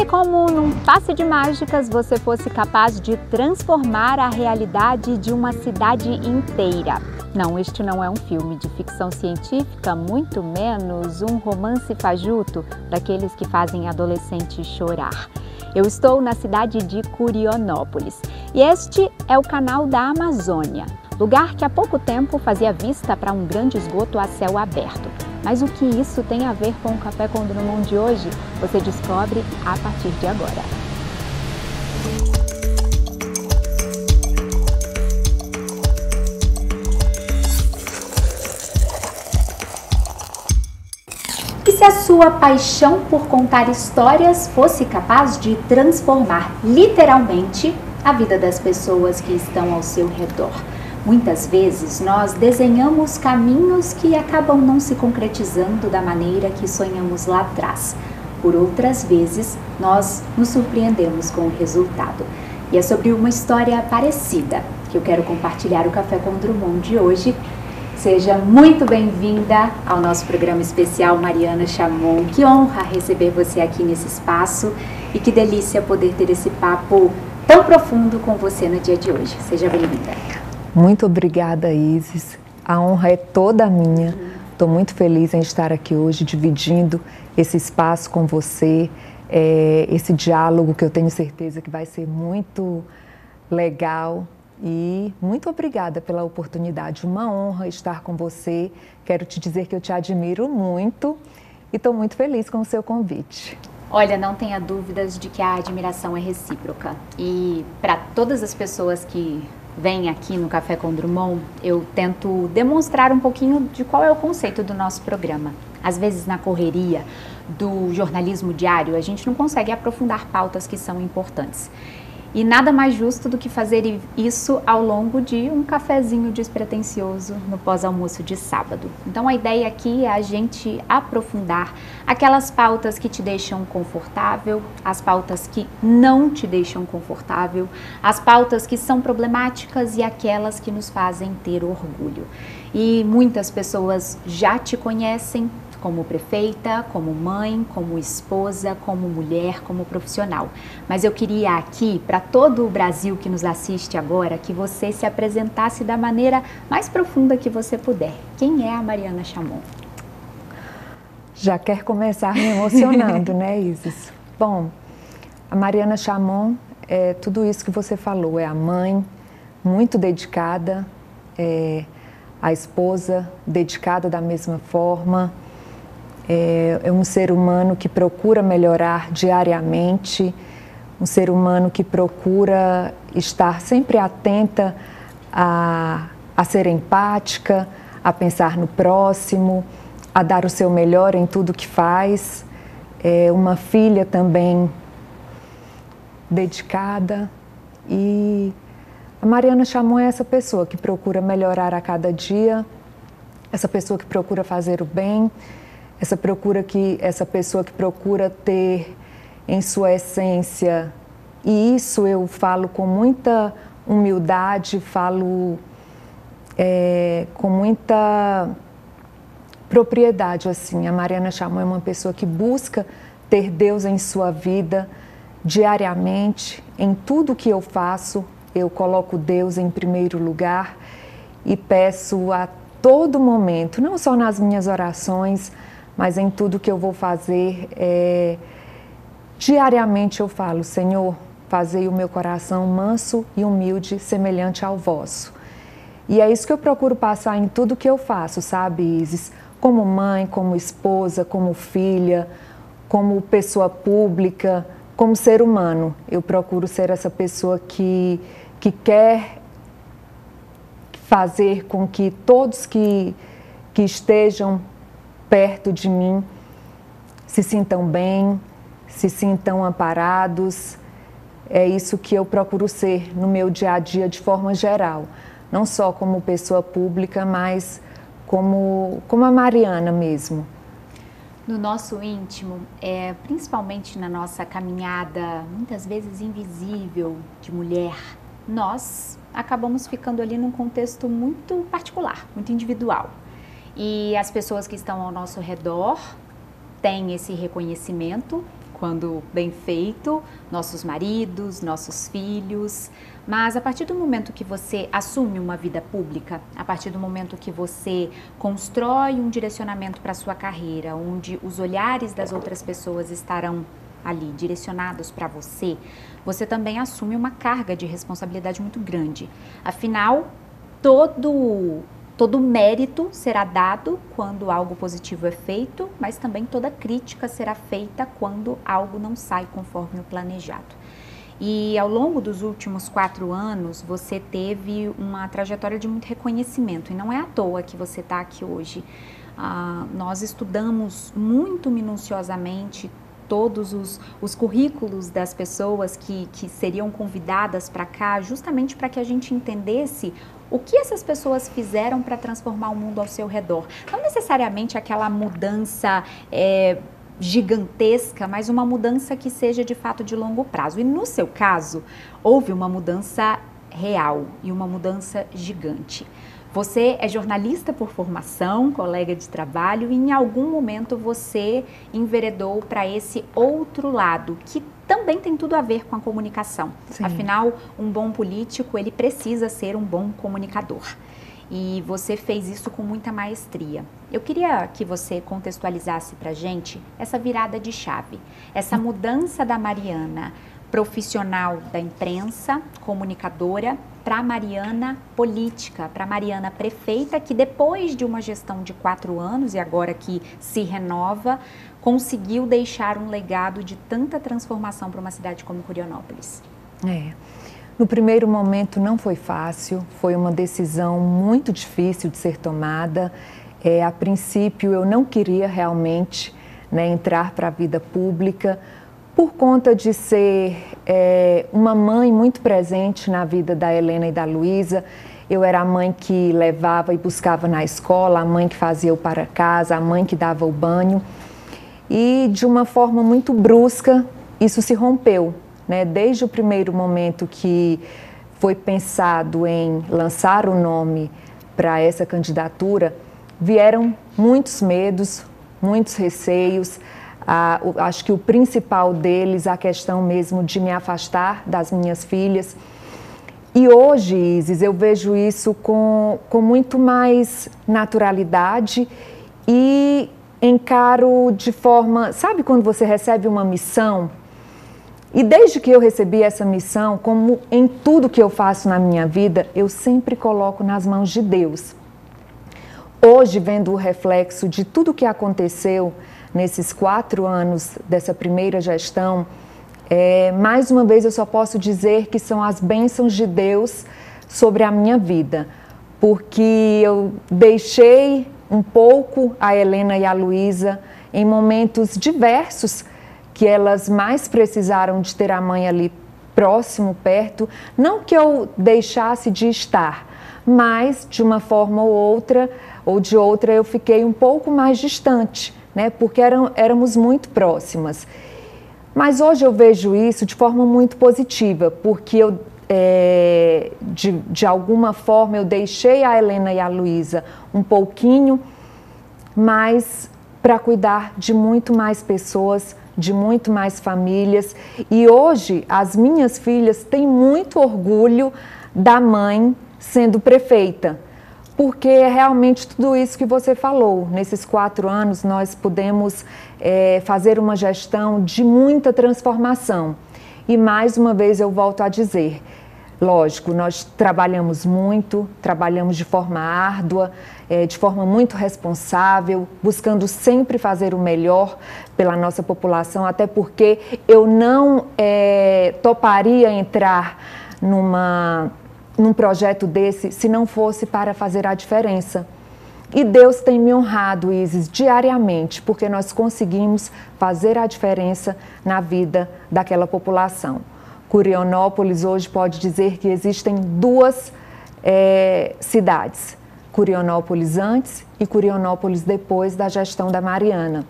É como num passe de mágicas você fosse capaz de transformar a realidade de uma cidade inteira. Não, este não é um filme de ficção científica, muito menos um romance fajuto daqueles que fazem adolescentes chorar. Eu estou na cidade de Curionópolis e este é o canal da Amazônia, lugar que há pouco tempo fazia vista para um grande esgoto a céu aberto. Mas o que isso tem a ver com o Café com Drummond de hoje, você descobre a partir de agora. E se a sua paixão por contar histórias fosse capaz de transformar literalmente a vida das pessoas que estão ao seu redor? Muitas vezes nós desenhamos caminhos que acabam não se concretizando da maneira que sonhamos lá atrás. Por outras vezes, nós nos surpreendemos com o resultado. E é sobre uma história parecida que eu quero compartilhar o Café com Drummond de hoje. Seja muito bem-vinda ao nosso programa especial, Mariana Chamon. Que honra receber você aqui nesse espaço e que delícia poder ter esse papo tão profundo com você no dia de hoje. Seja bem-vinda. Muito obrigada, Isis. A honra é toda minha. Estou muito feliz em estar aqui hoje, dividindo esse espaço com você, esse diálogo que eu tenho certeza que vai ser muito legal. E muito obrigada pela oportunidade. Uma honra estar com você. Quero te dizer que eu te admiro muito e estou muito feliz com o seu convite. Olha, não tenha dúvidas de que a admiração é recíproca. E para todas as pessoas que vem aqui no Café com Drummond, eu tento demonstrar um pouquinho de qual é o conceito do nosso programa. Às vezes, na correria do jornalismo diário, a gente não consegue aprofundar pautas que são importantes. E nada mais justo do que fazer isso ao longo de um cafezinho despretensioso no pós-almoço de sábado. Então a ideia aqui é a gente aprofundar aquelas pautas que te deixam confortável, as pautas que não te deixam confortável, as pautas que são problemáticas e aquelas que nos fazem ter orgulho. E muitas pessoas já te conhecem como prefeita, como mãe, como esposa, como mulher, como profissional. Mas eu queria aqui, para todo o Brasil que nos assiste agora, que você se apresentasse da maneira mais profunda que você puder. Quem é a Mariana Chamon? Já quer começar me emocionando, né, Isis? Bom, a Mariana Chamon é tudo isso que você falou. É a mãe, muito dedicada, a esposa, dedicada da mesma forma. É um ser humano que procura melhorar diariamente, um ser humano que procura estar sempre atenta a ser empática, a pensar no próximo, a dar o seu melhor em tudo que faz. É uma filha também dedicada. E a Mariana Chamon é essa pessoa que procura melhorar a cada dia, essa pessoa que procura fazer o bem, essa pessoa que procura ter em sua essência, e isso eu falo com muita humildade, falo com muita propriedade, assim. A Mariana Chamon é uma pessoa que busca ter Deus em sua vida diariamente. Em tudo que eu faço, eu coloco Deus em primeiro lugar e peço a todo momento, não só nas minhas orações, mas em tudo que eu vou fazer, diariamente eu falo: Senhor, fazei o meu coração manso e humilde, semelhante ao vosso. E é isso que eu procuro passar em tudo que eu faço, sabe, Isis? Como mãe, como esposa, como filha, como pessoa pública, como ser humano. Eu procuro ser essa pessoa que quer fazer com que todos que estejam perto de mim se sintam bem, se sintam amparados. É isso que eu procuro ser no meu dia a dia de forma geral, não só como pessoa pública, mas como a Mariana mesmo. No nosso íntimo, principalmente na nossa caminhada, muitas vezes invisível, de mulher, nós acabamos ficando ali num contexto muito particular, muito individual. E as pessoas que estão ao nosso redor têm esse reconhecimento quando bem feito, nossos maridos, nossos filhos. Mas a partir do momento que você assume uma vida pública, a partir do momento que você constrói um direcionamento para a sua carreira, onde os olhares das outras pessoas estarão ali direcionados para você, você também assume uma carga de responsabilidade muito grande. Afinal, todo mérito será dado quando algo positivo é feito, mas também toda crítica será feita quando algo não sai conforme o planejado. E ao longo dos últimos 4 anos, você teve uma trajetória de muito reconhecimento, e não é à toa que você está aqui hoje. Nós estudamos muito minuciosamente todos os currículos das pessoas que seriam convidadas para cá, justamente para que a gente entendesse o que essas pessoas fizeram para transformar o mundo ao seu redor. Não necessariamente aquela mudança gigantesca, mas uma mudança que seja de fato de longo prazo. E no seu caso, houve uma mudança real e uma mudança gigante. Você é jornalista por formação, colega de trabalho, e em algum momento você enveredou para esse outro lado, que também tem tudo a ver com a comunicação. Sim. Afinal, um bom político, ele precisa ser um bom comunicador. E você fez isso com muita maestria. Eu queria que você contextualizasse para a gente essa virada de chave, essa mudança da Mariana profissional da imprensa, comunicadora, para a Mariana política, para a Mariana prefeita, que depois de uma gestão de 4 anos e agora que se renova, conseguiu deixar um legado de tanta transformação para uma cidade como Curionópolis. No primeiro momento não foi fácil, foi uma decisão muito difícil de ser tomada. A princípio eu não queria realmente entrar para a vida pública, por conta de ser uma mãe muito presente na vida da Helena e da Luísa. Eu era a mãe que levava e buscava na escola, a mãe que fazia o para casa, a mãe que dava o banho. E de uma forma muito brusca, isso se rompeu, Desde o primeiro momento que foi pensado em lançar o nome para essa candidatura, vieram muitos medos, muitos receios. Acho que o principal deles, a questão mesmo de me afastar das minhas filhas. E hoje, Isis, eu vejo isso com muito mais naturalidade e encaro de forma... Sabe quando você recebe uma missão? E desde que eu recebi essa missão, como em tudo que eu faço na minha vida, eu sempre coloco nas mãos de Deus. Hoje, vendo o reflexo de tudo que aconteceu nesses 4 anos dessa primeira gestão, mais uma vez eu só posso dizer que são as bênçãos de Deus sobre a minha vida, porque eu deixei um pouco a Helena e a Luísa em momentos diversos que elas mais precisaram de ter a mãe ali próximo, perto. Não que eu deixasse de estar, mas de uma forma ou de outra eu fiquei um pouco mais distante, porque éramos muito próximas. Mas hoje eu vejo isso de forma muito positiva, porque de alguma forma eu deixei a Helena e a Luísa um pouquinho, mas para cuidar de muito mais pessoas, de muito mais famílias. E hoje as minhas filhas têm muito orgulho da mãe sendo prefeita, porque é realmente tudo isso que você falou. Nesses 4 anos nós pudemos fazer uma gestão de muita transformação. E mais uma vez eu volto a dizer, lógico, nós trabalhamos muito, trabalhamos de forma árdua, de forma muito responsável, buscando sempre fazer o melhor pela nossa população, até porque eu não toparia entrar num projeto desse se não fosse para fazer a diferença. E Deus tem me honrado, Isis, diariamente, porque nós conseguimos fazer a diferença na vida daquela população. Curionópolis hoje pode dizer que existem 2 cidades, Curionópolis antes e Curionópolis depois da gestão da Mariana.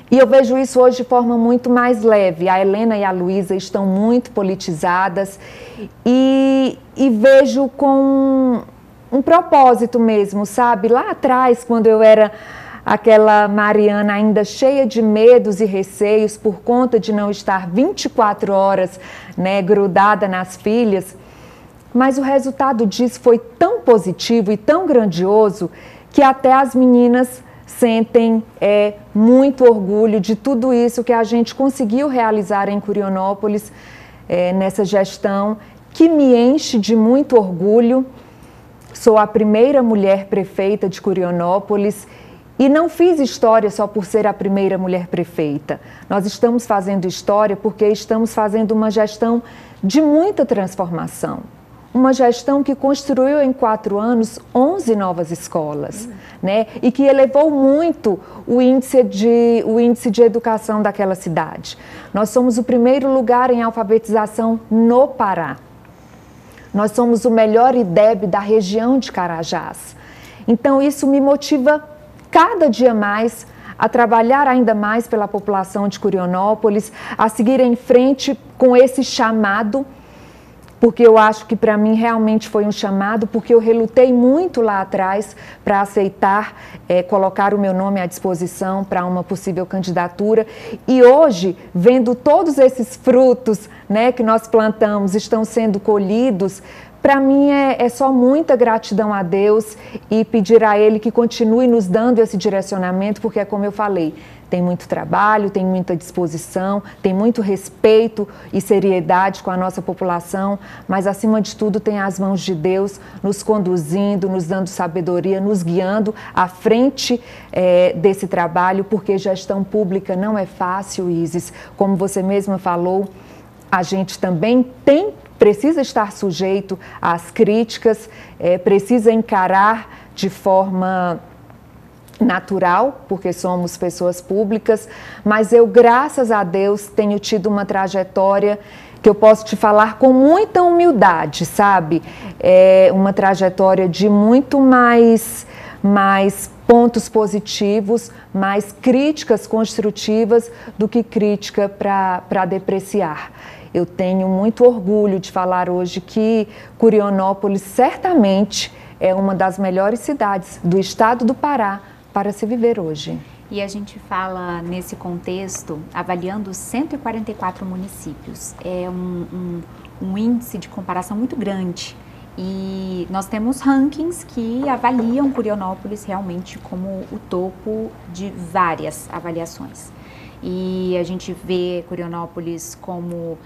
E eu vejo isso hoje de forma muito mais leve. A Helena e a Luísa estão muito politizadas e vejo com um propósito mesmo, sabe? Lá atrás, quando eu era aquela Mariana ainda cheia de medos e receios por conta de não estar 24 horas, né, grudada nas filhas. Mas o resultado disso foi tão positivo e tão grandioso que até as meninas sentem muito orgulho de tudo isso que a gente conseguiu realizar em Curionópolis, nessa gestão, que me enche de muito orgulho. Sou a primeira mulher prefeita de Curionópolis e não fiz história só por ser a primeira mulher prefeita. Nós estamos fazendo história porque estamos fazendo uma gestão de muita transformação. Uma gestão que construiu em 4 anos 11 novas escolas, né? E que elevou muito o índice de educação daquela cidade. Nós somos o primeiro lugar em alfabetização no Pará. Nós somos o melhor IDEB da região de Carajás. Então isso me motiva cada dia mais a trabalhar ainda mais pela população de Curionópolis, a seguir em frente com esse chamado, porque eu acho que para mim realmente foi um chamado, porque eu relutei muito lá atrás para aceitar colocar o meu nome à disposição para uma possível candidatura. E hoje, vendo todos esses frutos, né, que nós plantamos estão sendo colhidos, para mim é só muita gratidão a Deus e pedir a Ele que continue nos dando esse direcionamento, porque é como eu falei, tem muito trabalho, tem muita disposição, tem muito respeito e seriedade com a nossa população, mas acima de tudo tem as mãos de Deus nos conduzindo, nos dando sabedoria, nos guiando à frente desse trabalho, porque gestão pública não é fácil, Isis. Como você mesma falou, a gente também precisa estar sujeito às críticas, precisa encarar de forma natural, porque somos pessoas públicas, mas eu, graças a Deus, tenho tido uma trajetória que eu posso te falar com muita humildade, sabe? Uma trajetória de muito mais pontos positivos, mais críticas construtivas do que crítica para depreciar. Eu tenho muito orgulho de falar hoje que Curionópolis certamente é uma das melhores cidades do estado do Pará para se viver hoje. E a gente fala nesse contexto, avaliando 144 municípios. É um índice de comparação muito grande. E nós temos rankings que avaliam Curionópolis realmente como o topo de várias avaliações. E a gente vê Curionópolis como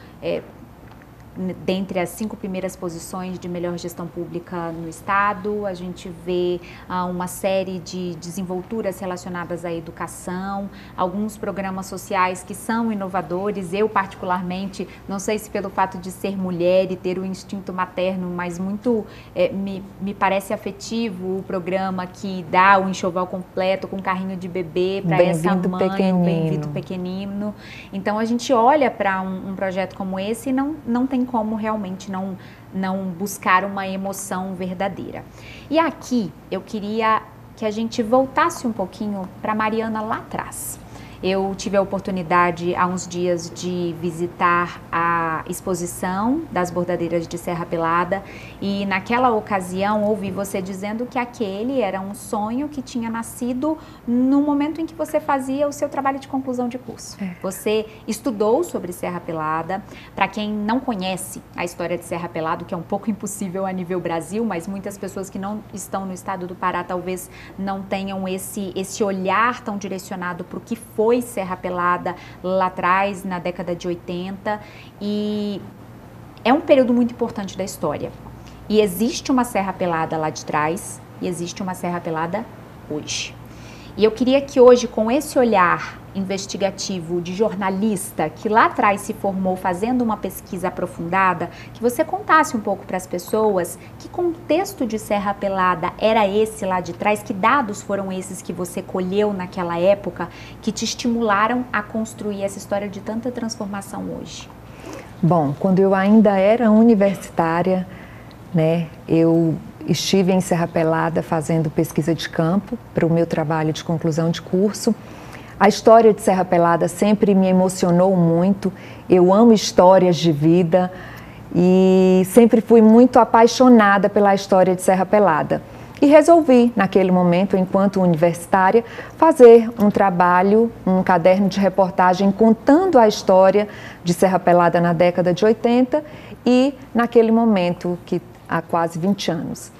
dentre as 5 primeiras posições de melhor gestão pública no estado. A gente vê uma série de desenvolturas relacionadas à educação, alguns programas sociais que são inovadores. Eu, particularmente, não sei se pelo fato de ser mulher e ter o instinto materno, mas muito me parece afetivo o programa que dá o enxoval completo com carrinho de bebê para essa mãe, o Bem-vindo Pequenino. Então, a gente olha para um projeto como esse e não tem como realmente não buscar uma emoção verdadeira. E aqui eu queria que a gente voltasse um pouquinho para Mariana lá atrás. Eu tive a oportunidade há uns dias de visitar a exposição das bordadeiras de Serra Pelada e naquela ocasião ouvi você dizendo que aquele era um sonho que tinha nascido no momento em que você fazia o seu trabalho de conclusão de curso. Você estudou sobre Serra Pelada. Para quem não conhece a história de Serra Pelada, que é um pouco impossível a nível Brasil, mas muitas pessoas que não estão no estado do Pará talvez não tenham esse olhar tão direcionado para o que foi Serra Pelada lá atrás, na década de 80, e é um período muito importante da história. E existe uma Serra Pelada lá de trás e existe uma Serra Pelada hoje. E eu queria que hoje, com esse olhar investigativo de jornalista que lá atrás se formou fazendo uma pesquisa aprofundada, que você contasse um pouco para as pessoas que contexto de Serra Pelada era esse lá de trás, que dados foram esses que você colheu naquela época que te estimularam a construir essa história de tanta transformação hoje. Bom, quando eu ainda era universitária, né, eu estive em Serra Pelada fazendo pesquisa de campo para o meu trabalho de conclusão de curso. A história de Serra Pelada sempre me emocionou muito. Eu amo histórias de vida e sempre fui muito apaixonada pela história de Serra Pelada. E resolvi, naquele momento, enquanto universitária, fazer um trabalho, um caderno de reportagem contando a história de Serra Pelada na década de 80 e naquele momento, que há quase 20 anos.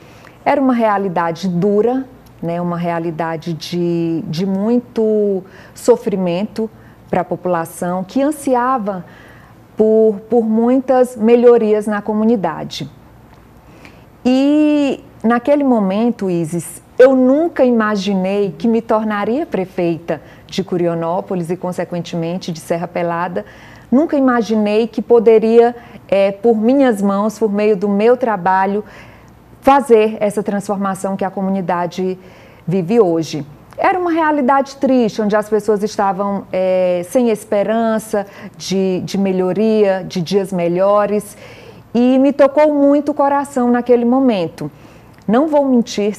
Era uma realidade dura, né, uma realidade de muito sofrimento para a população, que ansiava por muitas melhorias na comunidade. E naquele momento, Isis, eu nunca imaginei que me tornaria prefeita de Curionópolis e, consequentemente, de Serra Pelada. Nunca imaginei que poderia, por minhas mãos, por meio do meu trabalho, fazer essa transformação que a comunidade vive hoje. Era uma realidade triste, onde as pessoas estavam sem esperança de melhoria, de dias melhores, e me tocou muito o coração naquele momento. Não vou mentir,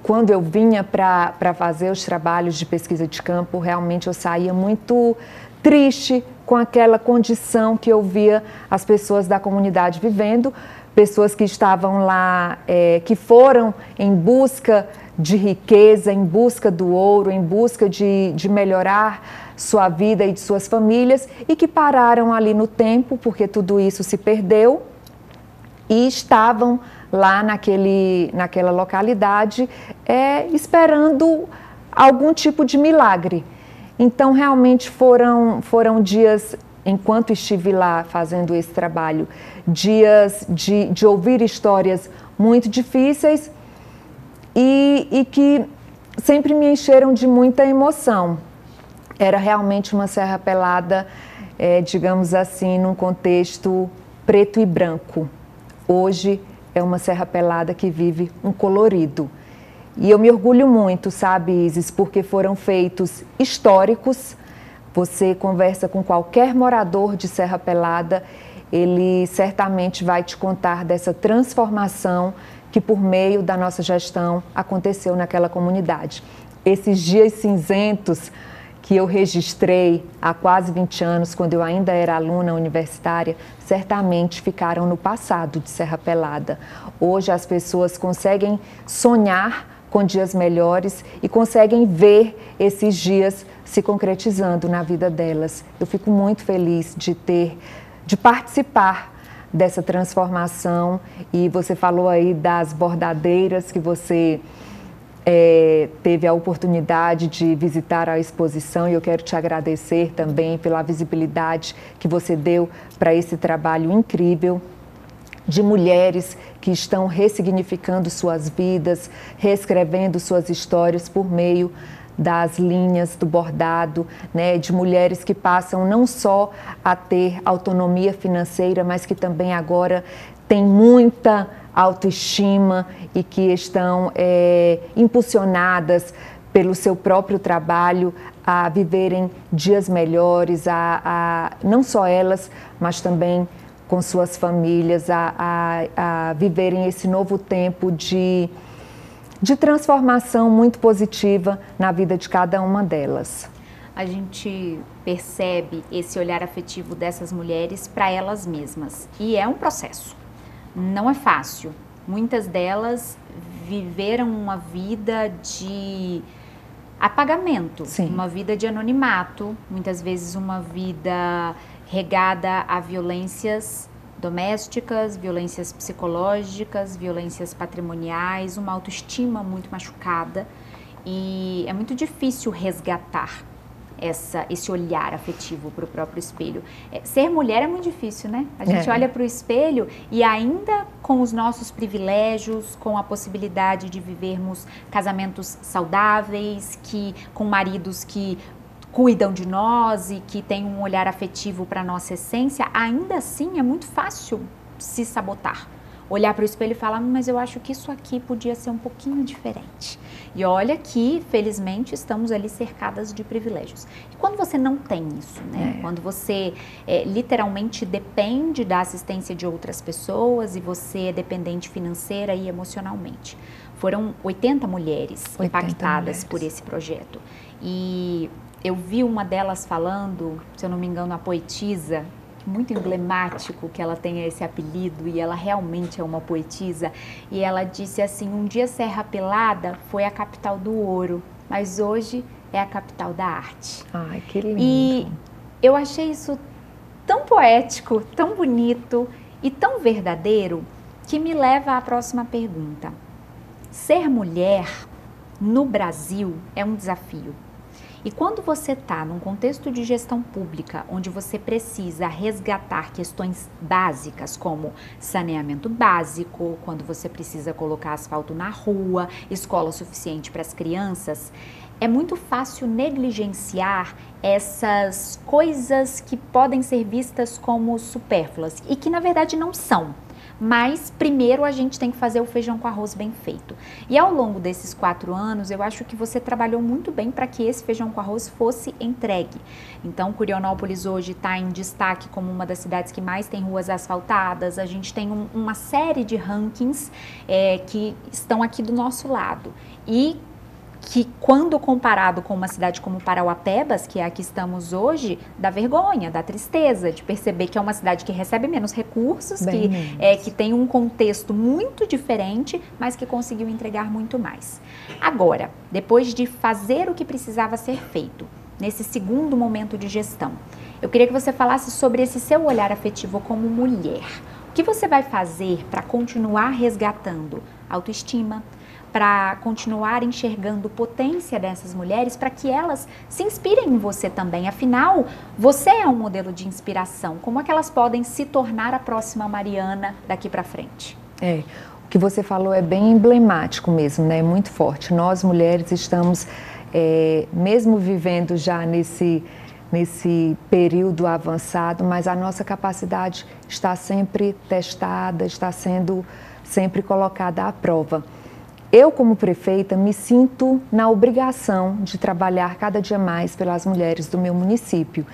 quando eu vinha para fazer os trabalhos de pesquisa de campo, realmente eu saía muito triste com aquela condição que eu via as pessoas da comunidade vivendo, pessoas que estavam lá, que foram em busca de riqueza, em busca do ouro, em busca de melhorar sua vida e de suas famílias, e que pararam ali no tempo, porque tudo isso se perdeu, e estavam lá naquela localidade esperando algum tipo de milagre. Então, realmente foram dias, enquanto estive lá fazendo esse trabalho, dias de ouvir histórias muito difíceis e que sempre me encheram de muita emoção. Era realmente uma Serra Pelada, digamos assim, num contexto preto e branco. Hoje é uma Serra Pelada que vive um colorido. E eu me orgulho muito, sabe, Isis, porque foram feitos históricos. Você conversa com qualquer morador de Serra Pelada, ele certamente vai te contar dessa transformação que, por meio da nossa gestão, aconteceu naquela comunidade. Esses dias cinzentos que eu registrei há quase 20 anos, quando eu ainda era aluna universitária, certamente ficaram no passado de Serra Pelada. Hoje as pessoas conseguem sonhar com dias melhores e conseguem ver esses dias se concretizando na vida delas. Eu fico muito feliz de participar dessa transformação. E você falou aí das bordadeiras que você teve a oportunidade de visitar a exposição, e eu quero te agradecer também pela visibilidade que você deu para esse trabalho incrível de mulheres que estão ressignificando suas vidas, reescrevendo suas histórias por meio das linhas do bordado, né, de mulheres que passam não só a ter autonomia financeira, mas que também agora têm muita autoestima e que estão impulsionadas pelo seu próprio trabalho a viverem dias melhores, não só elas, mas também com suas famílias, a viverem esse novo tempo de transformação muito positiva na vida de cada uma delas. A gente percebe esse olhar afetivo dessas mulheres para elas mesmas, e é um processo. Não é fácil. Muitas delas viveram uma vida de apagamento, Sim. Uma vida de anonimato, muitas vezes uma vida regada a violências domésticas, violências psicológicas, violências patrimoniais, uma autoestima muito machucada, e é muito difícil resgatar esse olhar afetivo para o próprio espelho. Ser mulher é muito difícil, né? A gente olha para o espelho e, ainda com os nossos privilégios, com a possibilidade de vivermos casamentos saudáveis, com maridos que cuidam de nós e que têm um olhar afetivo para a nossa essência, ainda assim é muito fácil se sabotar. Olhar para o espelho e falar, mas eu acho que isso aqui podia ser um pouquinho diferente. E olha que, felizmente, estamos ali cercadas de privilégios. E quando você não tem isso, né? Quando você literalmente depende da assistência de outras pessoas e você é dependente financeira e emocionalmente. Foram 80 mulheres impactadas por esse projeto. E eu vi uma delas falando, se eu não me engano, a poetisa, muito emblemático que ela tenha esse apelido, e ela realmente é uma poetisa. E ela disse assim: um dia Serra Pelada foi a capital do ouro, mas hoje é a capital da arte. Ai, que lindo. E eu achei isso tão poético, tão bonito e tão verdadeiro, que me leva à próxima pergunta. Ser mulher no Brasil é um desafio. E quando você está num contexto de gestão pública, onde você precisa resgatar questões básicas, como saneamento básico, quando você precisa colocar asfalto na rua, escola suficiente para as crianças, é muito fácil negligenciar essas coisas que podem ser vistas como supérfluas e que na verdade não são. Mas primeiro a gente tem que fazer o feijão com arroz bem feito. E ao longo desses 4 anos, eu acho que você trabalhou muito bem para que esse feijão com arroz fosse entregue. Então, Curionópolis hoje está em destaque como uma das cidades que mais tem ruas asfaltadas. A gente tem uma série de rankings que estão aqui do nosso lado. E que, quando comparado com uma cidade como Parauapebas, que é a que estamos hoje, dá vergonha, dá tristeza de perceber que é uma cidade que recebe menos recursos, que tem um contexto muito diferente, mas que conseguiu entregar muito mais. Agora, depois de fazer o que precisava ser feito, nesse segundo momento de gestão, eu queria que você falasse sobre esse seu olhar afetivo como mulher. O que você vai fazer para continuar resgatando autoestima, para continuar enxergando potência dessas mulheres, para que elas se inspirem em você também? Afinal, você é um modelo de inspiração. Como é que elas podem se tornar a próxima Mariana daqui para frente? O que você falou é bem emblemático mesmo, né? É muito forte. Nós, mulheres, estamos, mesmo vivendo já nesse período avançado, mas a nossa capacidade está sempre testada, está sendo sempre colocada à prova. Eu, como prefeita, me sinto na obrigação de trabalhar cada dia mais pelas mulheres do meu município.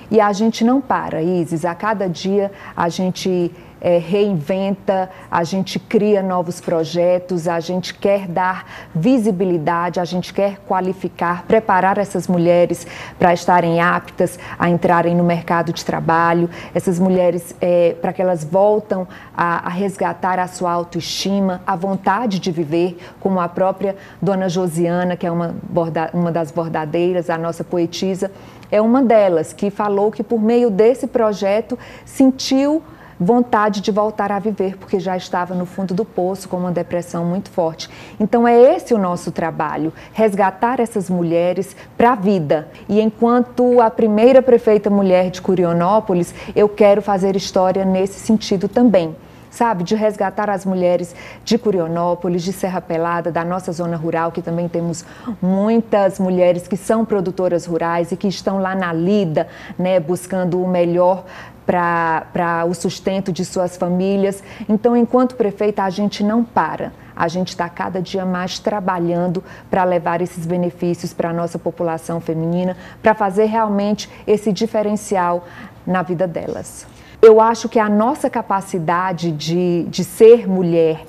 E a gente não para, Isis. A cada dia a gente reinventa, a gente cria novos projetos, a gente quer dar visibilidade, a gente quer qualificar, preparar essas mulheres para estarem aptas a entrarem no mercado de trabalho, essas mulheres para que elas voltem a resgatar a sua autoestima, a vontade de viver, como a própria Dona Josiana, que é uma das bordadeiras, a nossa poetisa, é uma delas, que falou que por meio desse projeto sentiu vontade de voltar a viver, porque já estava no fundo do poço com uma depressão muito forte. Então é esse o nosso trabalho, resgatar essas mulheres para a vida. E enquanto a primeira prefeita mulher de Curionópolis, eu quero fazer história nesse sentido também. Sabe, de resgatar as mulheres de Curionópolis, de Serra Pelada, da nossa zona rural, que também temos muitas mulheres que são produtoras rurais e que estão lá na lida, né, buscando o melhor para o sustento de suas famílias. Então, enquanto prefeita, a gente não para. A gente está cada dia mais trabalhando para levar esses benefícios para a nossa população feminina, para fazer realmente esse diferencial na vida delas. Eu acho que a nossa capacidade de ser mulher,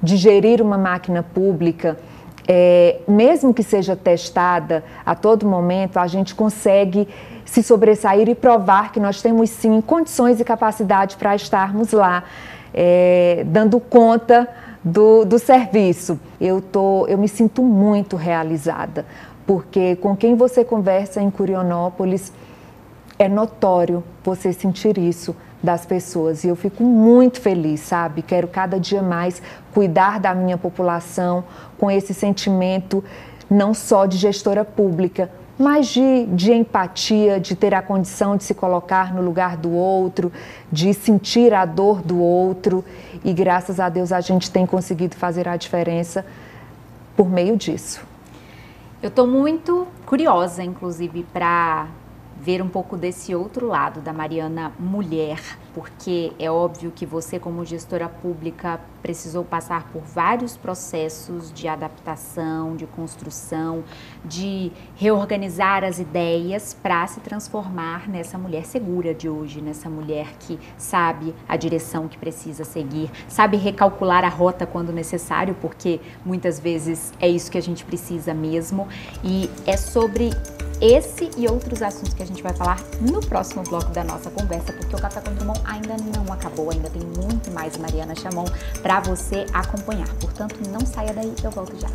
de gerir uma máquina pública, mesmo que seja testada a todo momento, a gente consegue se sobressair e provar que nós temos sim condições e capacidade para estarmos lá, dando conta do serviço. Eu me sinto muito realizada, porque com quem você conversa em Curionópolis, é notório você sentir isso das pessoas, e eu fico muito feliz, sabe? Quero cada dia mais cuidar da minha população com esse sentimento não só de gestora pública, mas de empatia, de ter a condição de se colocar no lugar do outro, de sentir a dor do outro, e graças a Deus a gente tem conseguido fazer a diferença por meio disso. Eu estou muito curiosa, inclusive, para ver um pouco desse outro lado da Mariana mulher, porque é óbvio que você, como gestora pública, precisou passar por vários processos de adaptação, de construção, de reorganizar as ideias para se transformar nessa mulher segura de hoje, nessa mulher que sabe a direção que precisa seguir, sabe recalcular a rota quando necessário, porque muitas vezes é isso que a gente precisa mesmo, e é sobre esse e outros assuntos que a gente vai falar no próximo bloco da nossa conversa, porque o Café com Drummond ainda não acabou, ainda tem muito mais Mariana Chamon para você acompanhar. Portanto, não saia daí, eu volto já.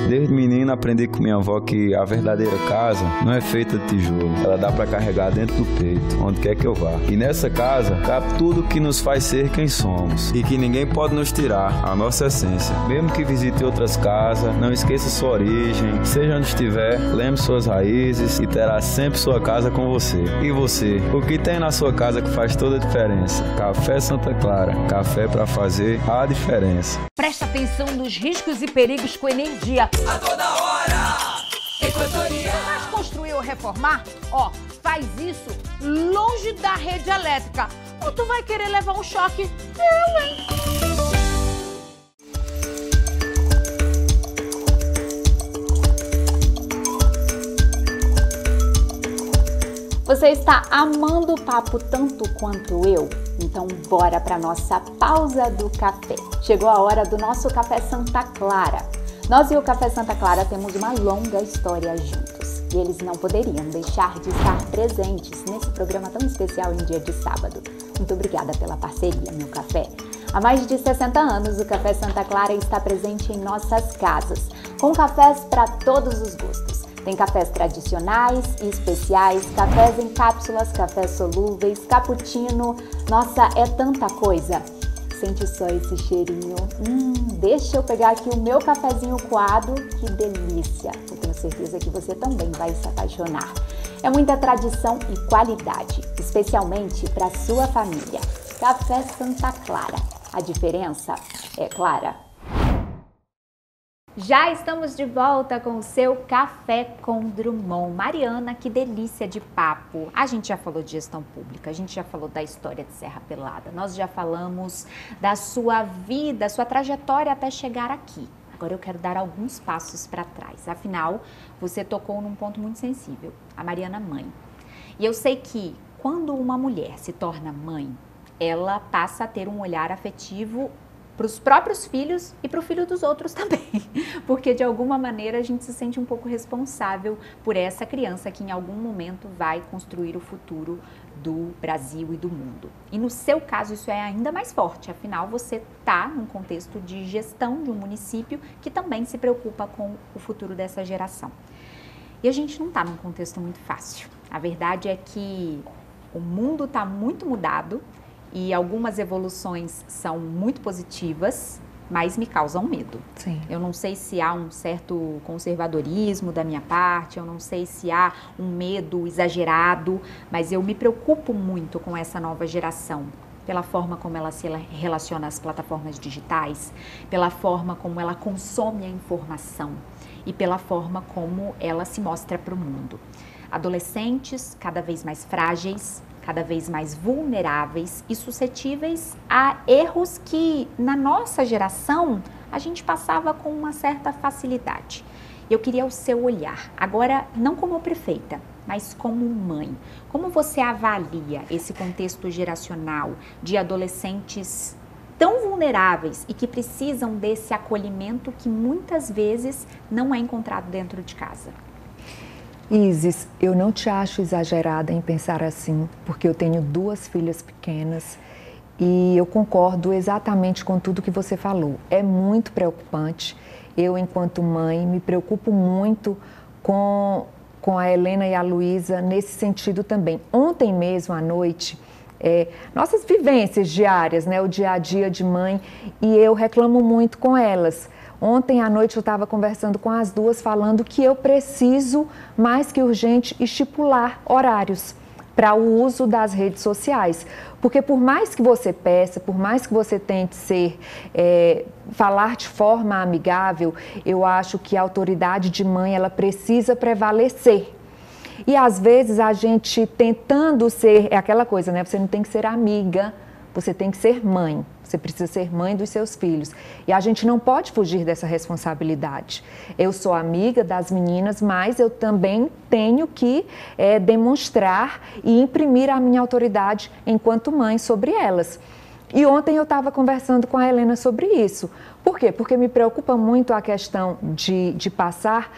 Desde menino aprendi com minha avó que a verdadeira casa não é feita de tijolo, ela dá para carregar dentro do peito, onde quer que eu vá. E nessa casa cabe tudo que nos faz ser quem somos e que ninguém pode nos tirar, a nossa essência. Mesmo que visite outras casas, não esqueça sua origem, seja onde estiver, lembre suas raízes e terá sempre sua casa com você. E você, o que tem na sua casa que faz toda a diferença? Café Santa Clara, café para fazer a diferença. Presta atenção nos riscos e perigos com energia. A toda hora, Equatorial. Mas construir ou reformar, ó, faz isso longe da rede elétrica. Ou tu vai querer levar um choque? Eu, hein? Você está amando o papo tanto quanto eu? Então bora para nossa pausa do café. Chegou a hora do nosso Café Santa Clara. Nós e o Café Santa Clara temos uma longa história juntos e eles não poderiam deixar de estar presentes nesse programa tão especial em dia de sábado. Muito obrigada pela parceria, meu café. Há mais de 60 anos, o Café Santa Clara está presente em nossas casas, com cafés para todos os gostos. Tem cafés tradicionais e especiais, cafés em cápsulas, cafés solúveis, cappuccino. Nossa, é tanta coisa! Sente só esse cheirinho. Deixa eu pegar aqui o meu cafezinho coado. Que delícia! Eu tenho certeza que você também vai se apaixonar. É muita tradição e qualidade, especialmente para sua família. Café Santa Clara. A diferença é clara. Já estamos de volta com o seu Café com Drummond. Mariana, que delícia de papo. A gente já falou de gestão pública, a gente já falou da história de Serra Pelada, nós já falamos da sua vida, sua trajetória até chegar aqui. Agora eu quero dar alguns passos para trás. Afinal, você tocou num ponto muito sensível, a Mariana mãe. E eu sei que quando uma mulher se torna mãe, ela passa a ter um olhar afetivo para os próprios filhos e para o filho dos outros também, porque de alguma maneira a gente se sente um pouco responsável por essa criança que em algum momento vai construir o futuro do Brasil e do mundo. E no seu caso isso é ainda mais forte, afinal você está num contexto de gestão de um município que também se preocupa com o futuro dessa geração. E a gente não está num contexto muito fácil. A verdade é que o mundo está muito mudado, e algumas evoluções são muito positivas, mas me causam medo. Sim. Eu não sei se há um certo conservadorismo da minha parte, eu não sei se há um medo exagerado, mas eu me preocupo muito com essa nova geração, pela forma como ela se relaciona às plataformas digitais, pela forma como ela consome a informação e pela forma como ela se mostra para o mundo. Adolescentes cada vez mais frágeis, cada vez mais vulneráveis e suscetíveis a erros que na nossa geração a gente passava com uma certa facilidade. Eu queria o seu olhar, agora não como prefeita, mas como mãe. Como você avalia esse contexto geracional de adolescentes tão vulneráveis e que precisam desse acolhimento que muitas vezes não é encontrado dentro de casa? Isis, eu não te acho exagerada em pensar assim, porque eu tenho 2 filhas pequenas e eu concordo exatamente com tudo que você falou. É muito preocupante. Eu, enquanto mãe, me preocupo muito com a Helena e a Luísa nesse sentido também. Ontem mesmo à noite, nossas vivências diárias, né, o dia a dia de mãe, e eu reclamo muito com elas. Ontem à noite eu estava conversando com as 2, falando que eu preciso, mais que urgente, estipular horários para o uso das redes sociais. Porque por mais que você peça, por mais que você tente falar de forma amigável, eu acho que a autoridade de mãe, ela precisa prevalecer. E às vezes a gente tentando ser, é aquela coisa, né? Você não tem que ser amiga, você tem que ser mãe. Você precisa ser mãe dos seus filhos. E a gente não pode fugir dessa responsabilidade. Eu sou amiga das meninas, mas eu também tenho que demonstrar e imprimir a minha autoridade enquanto mãe sobre elas. E ontem eu estava conversando com a Helena sobre isso. Por quê? Porque me preocupa muito a questão de passar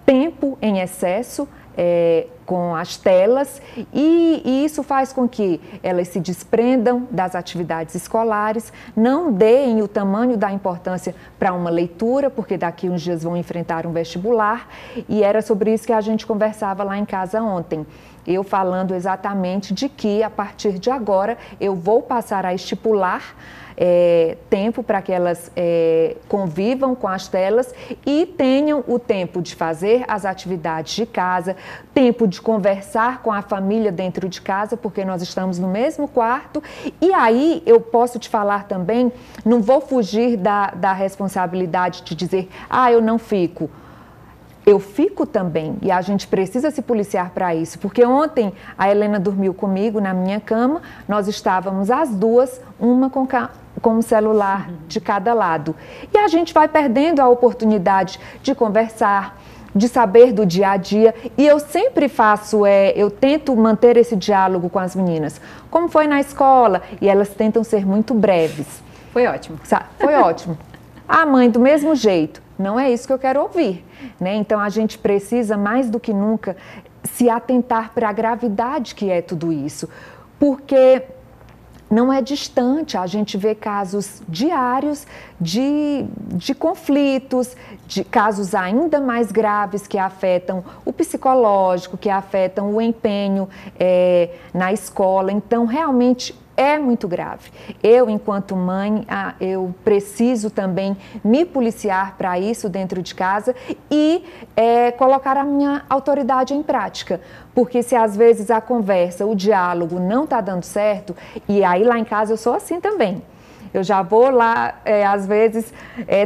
tempo em excesso com as telas e isso faz com que elas se desprendam das atividades escolares, não deem o tamanho da importância para uma leitura, porque daqui uns dias vão enfrentar um vestibular, e era sobre isso que a gente conversava lá em casa ontem. Eu falando exatamente de que, a partir de agora, eu vou passar a estipular tempo para que elas convivam com as telas e tenham o tempo de fazer as atividades de casa, tempo de conversar com a família dentro de casa, porque nós estamos no mesmo quarto. E aí eu posso te falar também, não vou fugir da responsabilidade de dizer, eu não fico. Eu fico também, e a gente precisa se policiar para isso, porque ontem a Helena dormiu comigo na minha cama, nós estávamos as duas, uma com um celular de cada lado. E a gente vai perdendo a oportunidade de conversar, de saber do dia a dia, e eu sempre faço, eu tento manter esse diálogo com as meninas. Como foi na escola? E elas tentam ser muito breves. Foi ótimo. Foi ótimo. Mãe, do mesmo jeito. Não é isso que eu quero ouvir, né? Então, a gente precisa, mais do que nunca, se atentar para a gravidade que é tudo isso, porque não é distante, a gente vê casos diários de conflitos, de casos ainda mais graves que afetam o psicológico, que afetam o empenho na escola. Então, realmente, é muito grave. Eu, enquanto mãe, eu preciso também me policiar para isso dentro de casa e colocar a minha autoridade em prática. Porque se às vezes a conversa, o diálogo não está dando certo, e aí lá em casa eu sou assim também. Eu já vou lá, às vezes,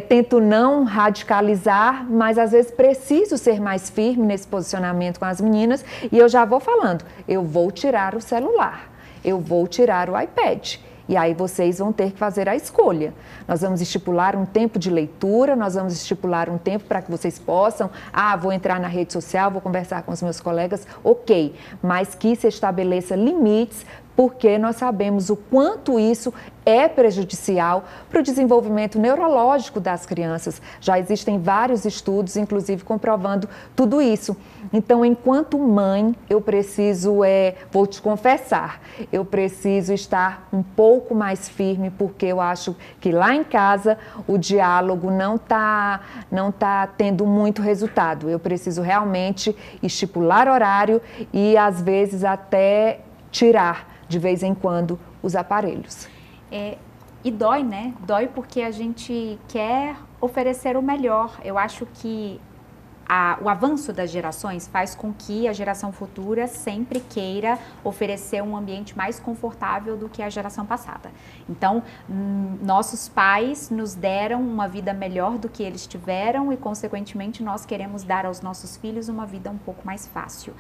tento não radicalizar, mas às vezes preciso ser mais firme nesse posicionamento com as meninas e eu já vou falando, eu vou tirar o celular. Eu vou tirar o iPad. E aí vocês vão ter que fazer a escolha. Nós vamos estipular um tempo de leitura, nós vamos estipular um tempo para que vocês possam, vou entrar na rede social, vou conversar com os meus colegas, ok. Mas que se estabeleça limites, porque nós sabemos o quanto isso é prejudicial para o desenvolvimento neurológico das crianças. Já existem vários estudos, inclusive, comprovando tudo isso. Então, enquanto mãe, eu preciso, vou te confessar, eu preciso estar um pouco mais firme, porque eu acho que lá em casa o diálogo não tá tendo muito resultado. Eu preciso realmente estipular horário e, às vezes, até tirar de vez em quando os aparelhos. E dói, né? Dói porque a gente quer oferecer o melhor. Eu acho que o avanço das gerações faz com que a geração futura sempre queira oferecer um ambiente mais confortável do que a geração passada. Então, nossos pais nos deram uma vida melhor do que eles tiveram e, consequentemente, nós queremos dar aos nossos filhos uma vida um pouco mais fácil.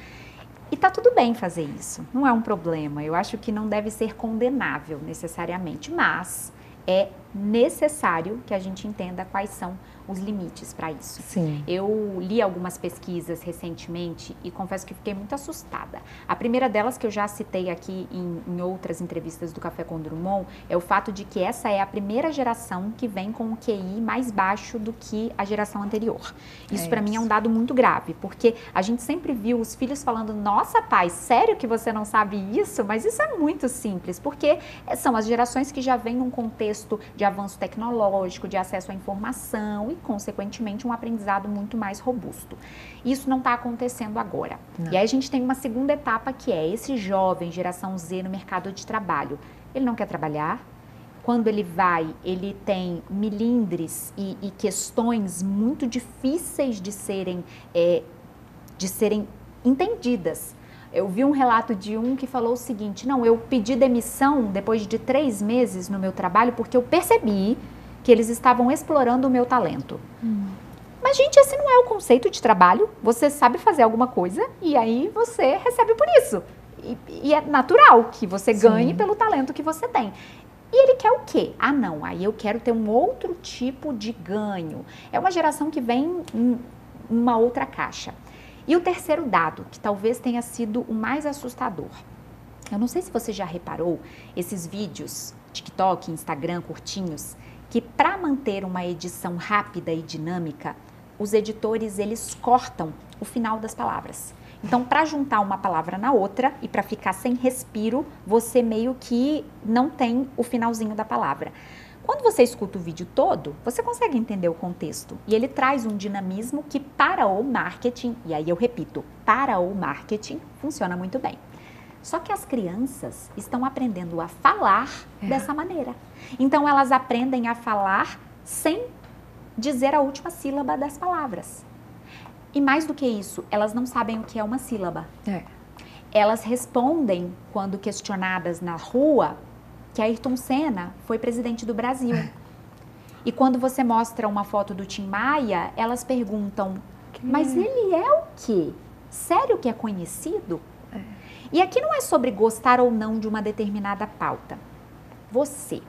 E tá tudo bem fazer isso, não é um problema. Eu acho que não deve ser condenável necessariamente, mas é necessário que a gente entenda quais são os limites para isso. Sim. Eu li algumas pesquisas recentemente e confesso que fiquei muito assustada. A primeira delas, que eu já citei aqui em outras entrevistas do Café com Drummond, é o fato de que essa é a primeira geração que vem com um QI mais baixo do que a geração anterior. Isso para mim é um dado muito grave, porque a gente sempre viu os filhos falando, nossa pai, sério que você não sabe isso? Mas isso é muito simples, porque são as gerações que já vêm num contexto de avanço tecnológico, de acesso à informação e, consequentemente, um aprendizado muito mais robusto. Isso não está acontecendo agora. Não. E aí a gente tem uma segunda etapa, que é esse jovem, geração Z, no mercado de trabalho. Ele não quer trabalhar. Quando ele vai, ele tem milindres e questões muito difíceis de serem entendidas. Eu vi um relato de um que falou o seguinte, não, eu pedi demissão depois de 3 meses no meu trabalho porque eu percebi que eles estavam explorando o meu talento. Mas, gente, esse não é o conceito de trabalho. Você sabe fazer alguma coisa e aí você recebe por isso. E é natural que você ganhe pelo talento que você tem. E ele quer o quê? Ah, não, aí eu quero ter um outro tipo de ganho. É uma geração que vem em uma outra caixa. E o terceiro dado, que talvez tenha sido o mais assustador. Eu não sei se você já reparou esses vídeos, TikTok, Instagram, curtinhos, que para manter uma edição rápida e dinâmica, os editores, eles cortam o final das palavras. Então, para juntar uma palavra na outra e para ficar sem respiro, você meio que não tem o finalzinho da palavra. Quando você escuta o vídeo todo, você consegue entender o contexto. E ele traz um dinamismo que para o marketing, e aí eu repito, para o marketing, funciona muito bem. Só que as crianças estão aprendendo a falar dessa maneira. Então, elas aprendem a falar sem dizer a última sílaba das palavras. E mais do que isso, elas não sabem o que é uma sílaba. Elas respondem, quando questionadas na rua, que Ayrton Senna foi presidente do Brasil. E quando você mostra uma foto do Tim Maia, elas perguntam, mas ele é o quê? Sério que é conhecido? E aqui não é sobre gostar ou não de uma determinada pauta. Você,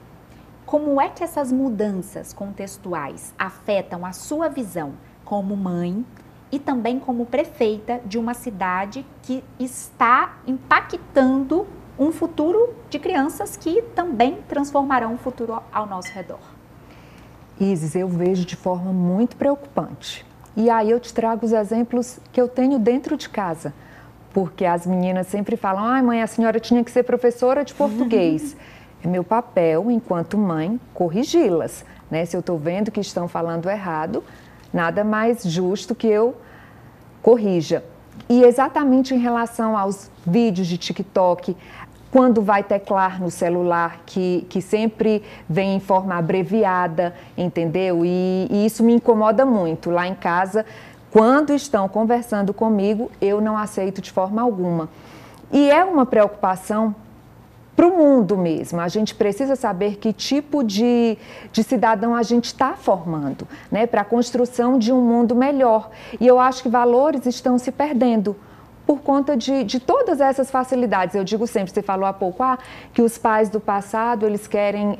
como é que essas mudanças contextuais afetam a sua visão como mãe e também como prefeita de uma cidade que está impactando um futuro de crianças que também transformarão o futuro ao nosso redor? Isis, eu vejo de forma muito preocupante. E aí eu te trago os exemplos que eu tenho dentro de casa. Porque as meninas sempre falam, ai mãe, a senhora tinha que ser professora de português. É meu papel, enquanto mãe, corrigi-las, né? Se eu estou vendo que estão falando errado, nada mais justo que eu corrija. E exatamente em relação aos vídeos de TikTok, quando vai teclar no celular, que sempre vem em forma abreviada, entendeu? E isso me incomoda muito. Lá em casa, quando estão conversando comigo, eu não aceito de forma alguma. E é uma preocupação para o mundo mesmo. A gente precisa saber que tipo de cidadão a gente está formando, né, para a construção de um mundo melhor. E eu acho que valores estão se perdendo por conta de todas essas facilidades. Eu digo sempre, você falou há pouco, que os pais do passado, eles querem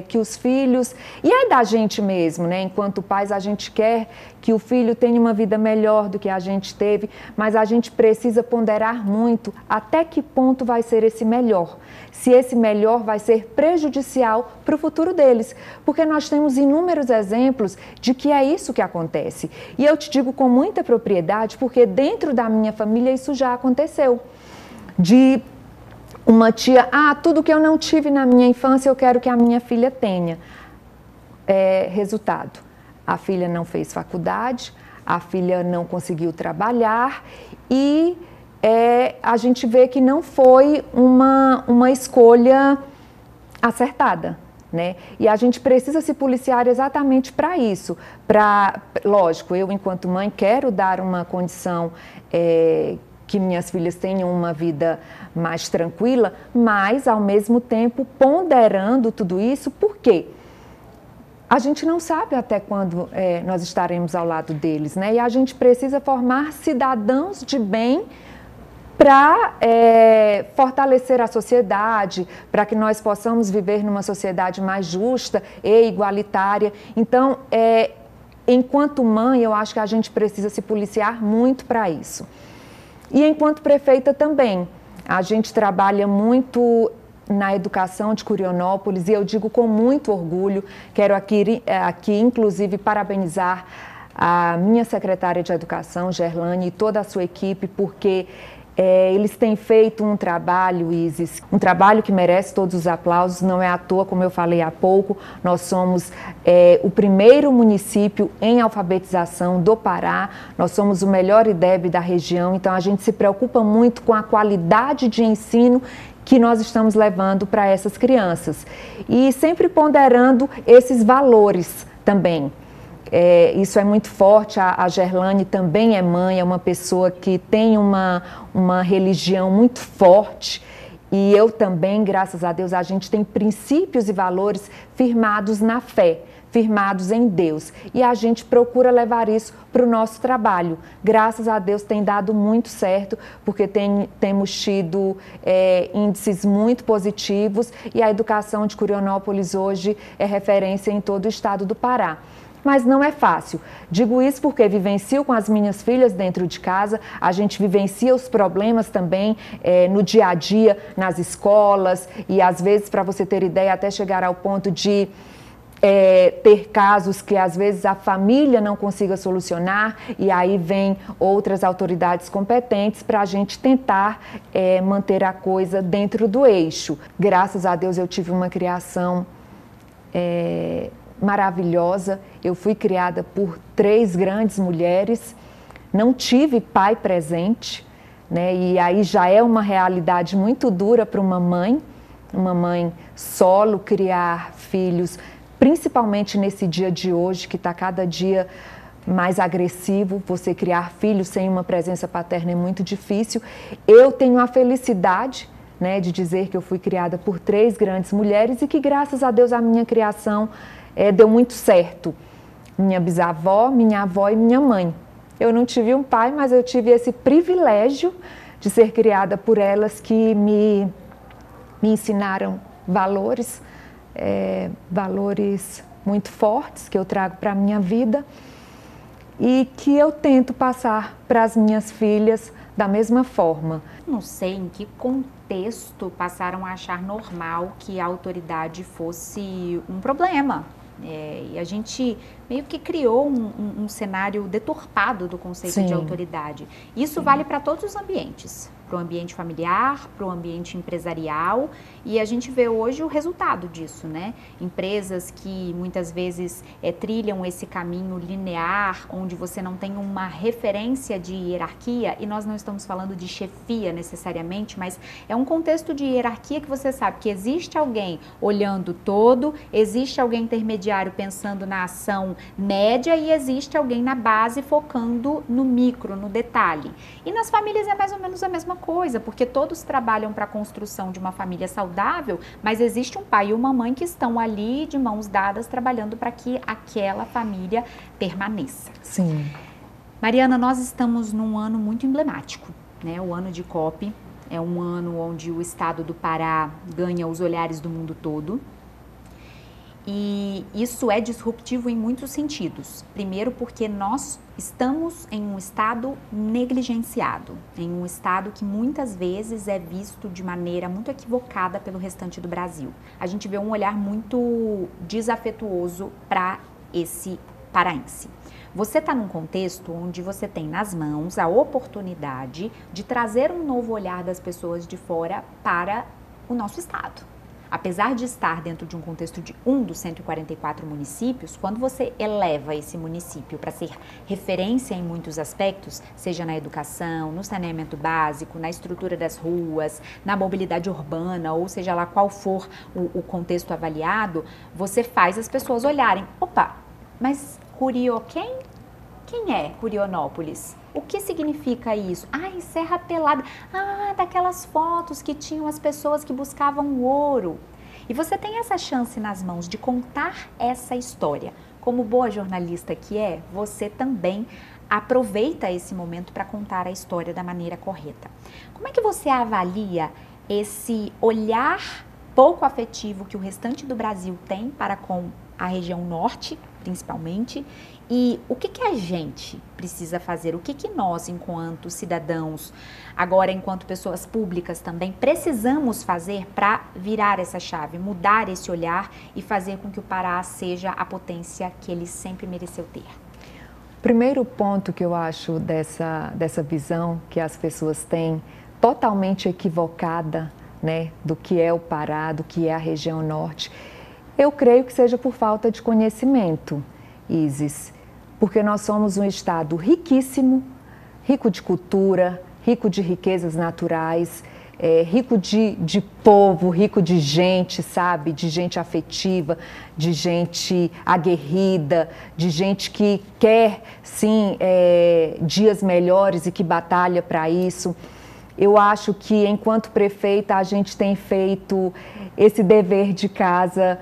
que os filhos... E é da gente mesmo, né? Enquanto pais, a gente quer que o filho tenha uma vida melhor do que a gente teve, mas a gente precisa ponderar muito até que ponto vai ser esse melhor. Se esse melhor vai ser prejudicial para o futuro deles. Porque nós temos inúmeros exemplos de que é isso que acontece. E eu te digo com muita propriedade, porque dentro da minha família isso já aconteceu. De uma tia, tudo que eu não tive na minha infância eu quero que a minha filha tenha. Resultado, a filha não fez faculdade, a filha não conseguiu trabalhar e a gente vê que não foi uma escolha acertada, né? E a gente precisa se policiar exatamente para isso. Lógico, eu enquanto mãe quero dar uma condição que minhas filhas tenham uma vida mais tranquila, mas ao mesmo tempo ponderando tudo isso, por quê? A gente não sabe até quando nós estaremos ao lado deles, né? E a gente precisa formar cidadãos de bem para fortalecer a sociedade, para que nós possamos viver numa sociedade mais justa e igualitária. Então, enquanto mãe, eu acho que a gente precisa se policiar muito para isso. E enquanto prefeita também, a gente trabalha muito na educação de Curionópolis e eu digo com muito orgulho, quero aqui inclusive parabenizar a minha secretária de Educação, Gerlane, e toda a sua equipe, porque eles têm feito um trabalho, Isis, um trabalho que merece todos os aplausos, não é à toa, como eu falei há pouco, nós somos o primeiro município em alfabetização do Pará, nós somos o melhor IDEB da região, então a gente se preocupa muito com a qualidade de ensino que nós estamos levando para essas crianças e sempre ponderando esses valores também. Isso é muito forte, a Gerlane também é mãe, é uma pessoa que tem uma religião muito forte e eu também, graças a Deus, a gente tem princípios e valores firmados na fé, firmados em Deus. E a gente procura levar isso para o nosso trabalho. Graças a Deus tem dado muito certo, porque temos tido índices muito positivos e a educação de Curionópolis hoje é referência em todo o estado do Pará. Mas não é fácil. Digo isso porque vivencio com as minhas filhas dentro de casa, a gente vivencia os problemas também no dia a dia, nas escolas, e às vezes, para você ter ideia, até chegar ao ponto de ter casos que às vezes a família não consiga solucionar, e aí vem outras autoridades competentes para a gente tentar manter a coisa dentro do eixo. Graças a Deus eu tive uma criação maravilhosa. Eu fui criada por 3 grandes mulheres, não tive pai presente, né? E aí já é uma realidade muito dura para uma mãe solo, criar filhos, principalmente nesse dia de hoje, que está cada dia mais agressivo. Você criar filhos sem uma presença paterna é muito difícil. Eu tenho a felicidade, né, de dizer que eu fui criada por 3 grandes mulheres e que, graças a Deus, a minha criação deu muito certo. Minha bisavó, minha avó e minha mãe. Eu não tive um pai, mas eu tive esse privilégio de ser criada por elas, que me ensinaram valores, valores muito fortes que eu trago para a minha vida e que eu tento passar para as minhas filhas da mesma forma. Não sei em que contexto passaram a achar normal que a autoridade fosse um problema. E a gente meio que criou um cenário deturpado do conceito Sim. de autoridade. Isso vale para todos os ambientes, para o ambiente familiar, para o ambiente empresarial, e a gente vê hoje o resultado disso, né? Empresas que muitas vezes trilham esse caminho linear, onde você não tem uma referência de hierarquia, e nós não estamos falando de chefia necessariamente, mas é um contexto de hierarquia que você sabe que existe alguém olhando todo, existe alguém intermediário pensando na ação média e existe alguém na base focando no micro, no detalhe. E nas famílias é mais ou menos a mesma coisa, porque todos trabalham para a construção de uma família saudável, mas existe um pai e uma mãe que estão ali de mãos dadas trabalhando para que aquela família permaneça. Sim. Mariana, nós estamos num ano muito emblemático, né? O ano de COP é um ano onde o estado do Pará ganha os olhares do mundo todo. E isso é disruptivo em muitos sentidos. Primeiro, porque nós estamos em um estado negligenciado, em um estado que muitas vezes é visto de maneira muito equivocada pelo restante do Brasil. A gente vê um olhar muito desafetuoso para esse paraense. Você está num contexto onde você tem nas mãos a oportunidade de trazer um novo olhar das pessoas de fora para o nosso estado. Apesar de estar dentro de um contexto de um dos 144 municípios, quando você eleva esse município para ser referência em muitos aspectos, seja na educação, no saneamento básico, na estrutura das ruas, na mobilidade urbana, ou seja lá qual for o contexto avaliado, você faz as pessoas olharem, opa, mas quem? Quem é Curionópolis? O que significa isso? Em Serra Pelada. Daquelas fotos que tinham as pessoas que buscavam ouro. E você tem essa chance nas mãos de contar essa história. Como boa jornalista que é, você também aproveita esse momento para contar a história da maneira correta. Como é que você avalia esse olhar pouco afetivo que o restante do Brasil tem para com a região norte, principalmente, e o que a gente precisa fazer, o que nós, enquanto cidadãos, agora enquanto pessoas públicas também, precisamos fazer para virar essa chave, mudar esse olhar e fazer com que o Pará seja a potência que ele sempre mereceu ter? O primeiro ponto que eu acho dessa visão que as pessoas têm totalmente equivocada, né, do que é o Pará, do que é a região norte, eu creio que seja por falta de conhecimento, Isis, porque nós somos um estado riquíssimo, rico de cultura, rico de riquezas naturais, rico de povo, rico de gente, sabe? De gente afetiva, de gente aguerrida, de gente que quer, sim, dias melhores e que batalha para isso. Eu acho que, enquanto prefeita, a gente tem feito esse dever de casa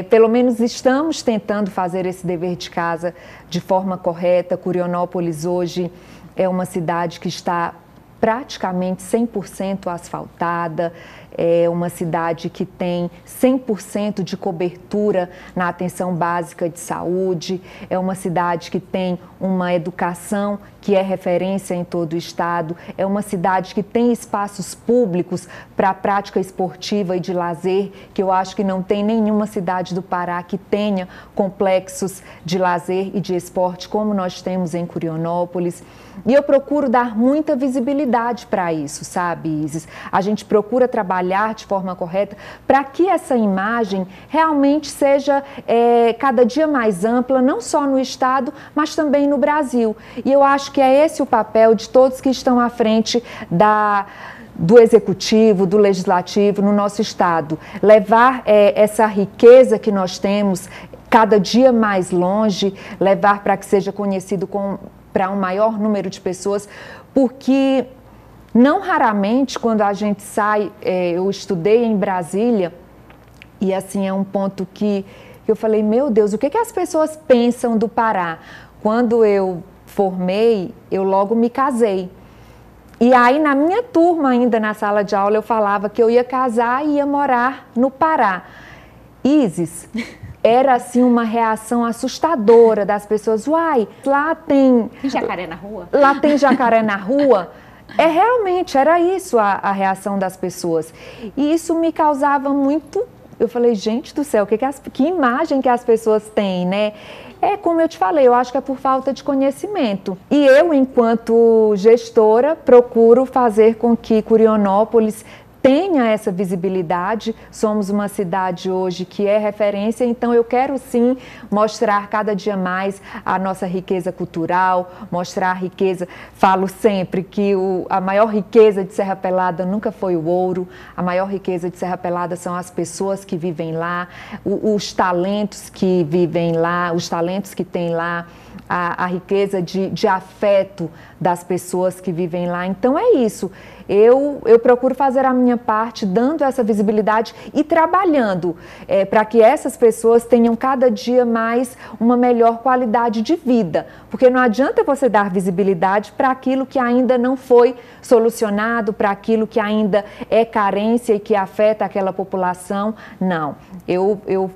Pelo menos estamos tentando fazer esse dever de casa de forma correta. Curionópolis hoje é uma cidade que está praticamente 100% asfaltada, é uma cidade que tem 100% de cobertura na atenção básica de saúde, é uma cidade que tem uma educação que é referência em todo o estado, é uma cidade que tem espaços públicos para a prática esportiva e de lazer, que eu acho que não tem nenhuma cidade do Pará que tenha complexos de lazer e de esporte como nós temos em Curionópolis. E eu procuro dar muita visibilidade para isso, sabe, Isis? A gente procura trabalhar de forma correta para que essa imagem realmente seja cada dia mais ampla, não só no estado, mas também no Brasil. E eu acho que é esse o papel de todos que estão à frente do executivo, do legislativo no nosso estado. Levar essa riqueza que nós temos cada dia mais longe, levar para que seja conhecido para um maior número de pessoas, porque não raramente quando a gente sai, eu estudei em Brasília e assim é um ponto que eu falei, meu Deus, o que as pessoas pensam do Pará? Quando eu formei, eu logo me casei. E aí na minha turma ainda na sala de aula eu falava que eu ia casar e ia morar no Pará. Isis, era assim uma reação assustadora das pessoas. Uai, lá tem jacaré na rua? Lá tem jacaré na rua? Realmente, era isso a reação das pessoas. E isso me causava muito... Eu falei, gente do céu, que imagem que as pessoas têm, né? Como eu te falei, eu acho que é por falta de conhecimento. E eu, enquanto gestora, procuro fazer com que Curionópolis tenha essa visibilidade. Somos uma cidade hoje que é referência, então eu quero sim mostrar cada dia mais a nossa riqueza cultural, mostrar a riqueza, falo sempre que a maior riqueza de Serra Pelada nunca foi o ouro, a maior riqueza de Serra Pelada são as pessoas que vivem lá, os talentos que vivem lá, os talentos que tem lá, a riqueza de afeto das pessoas que vivem lá. Então é isso. Eu procuro fazer a minha parte, dando essa visibilidade e trabalhando para que essas pessoas tenham cada dia mais uma melhor qualidade de vida. Porque não adianta você dar visibilidade para aquilo que ainda não foi solucionado, para aquilo que ainda é carência e que afeta aquela população. Não.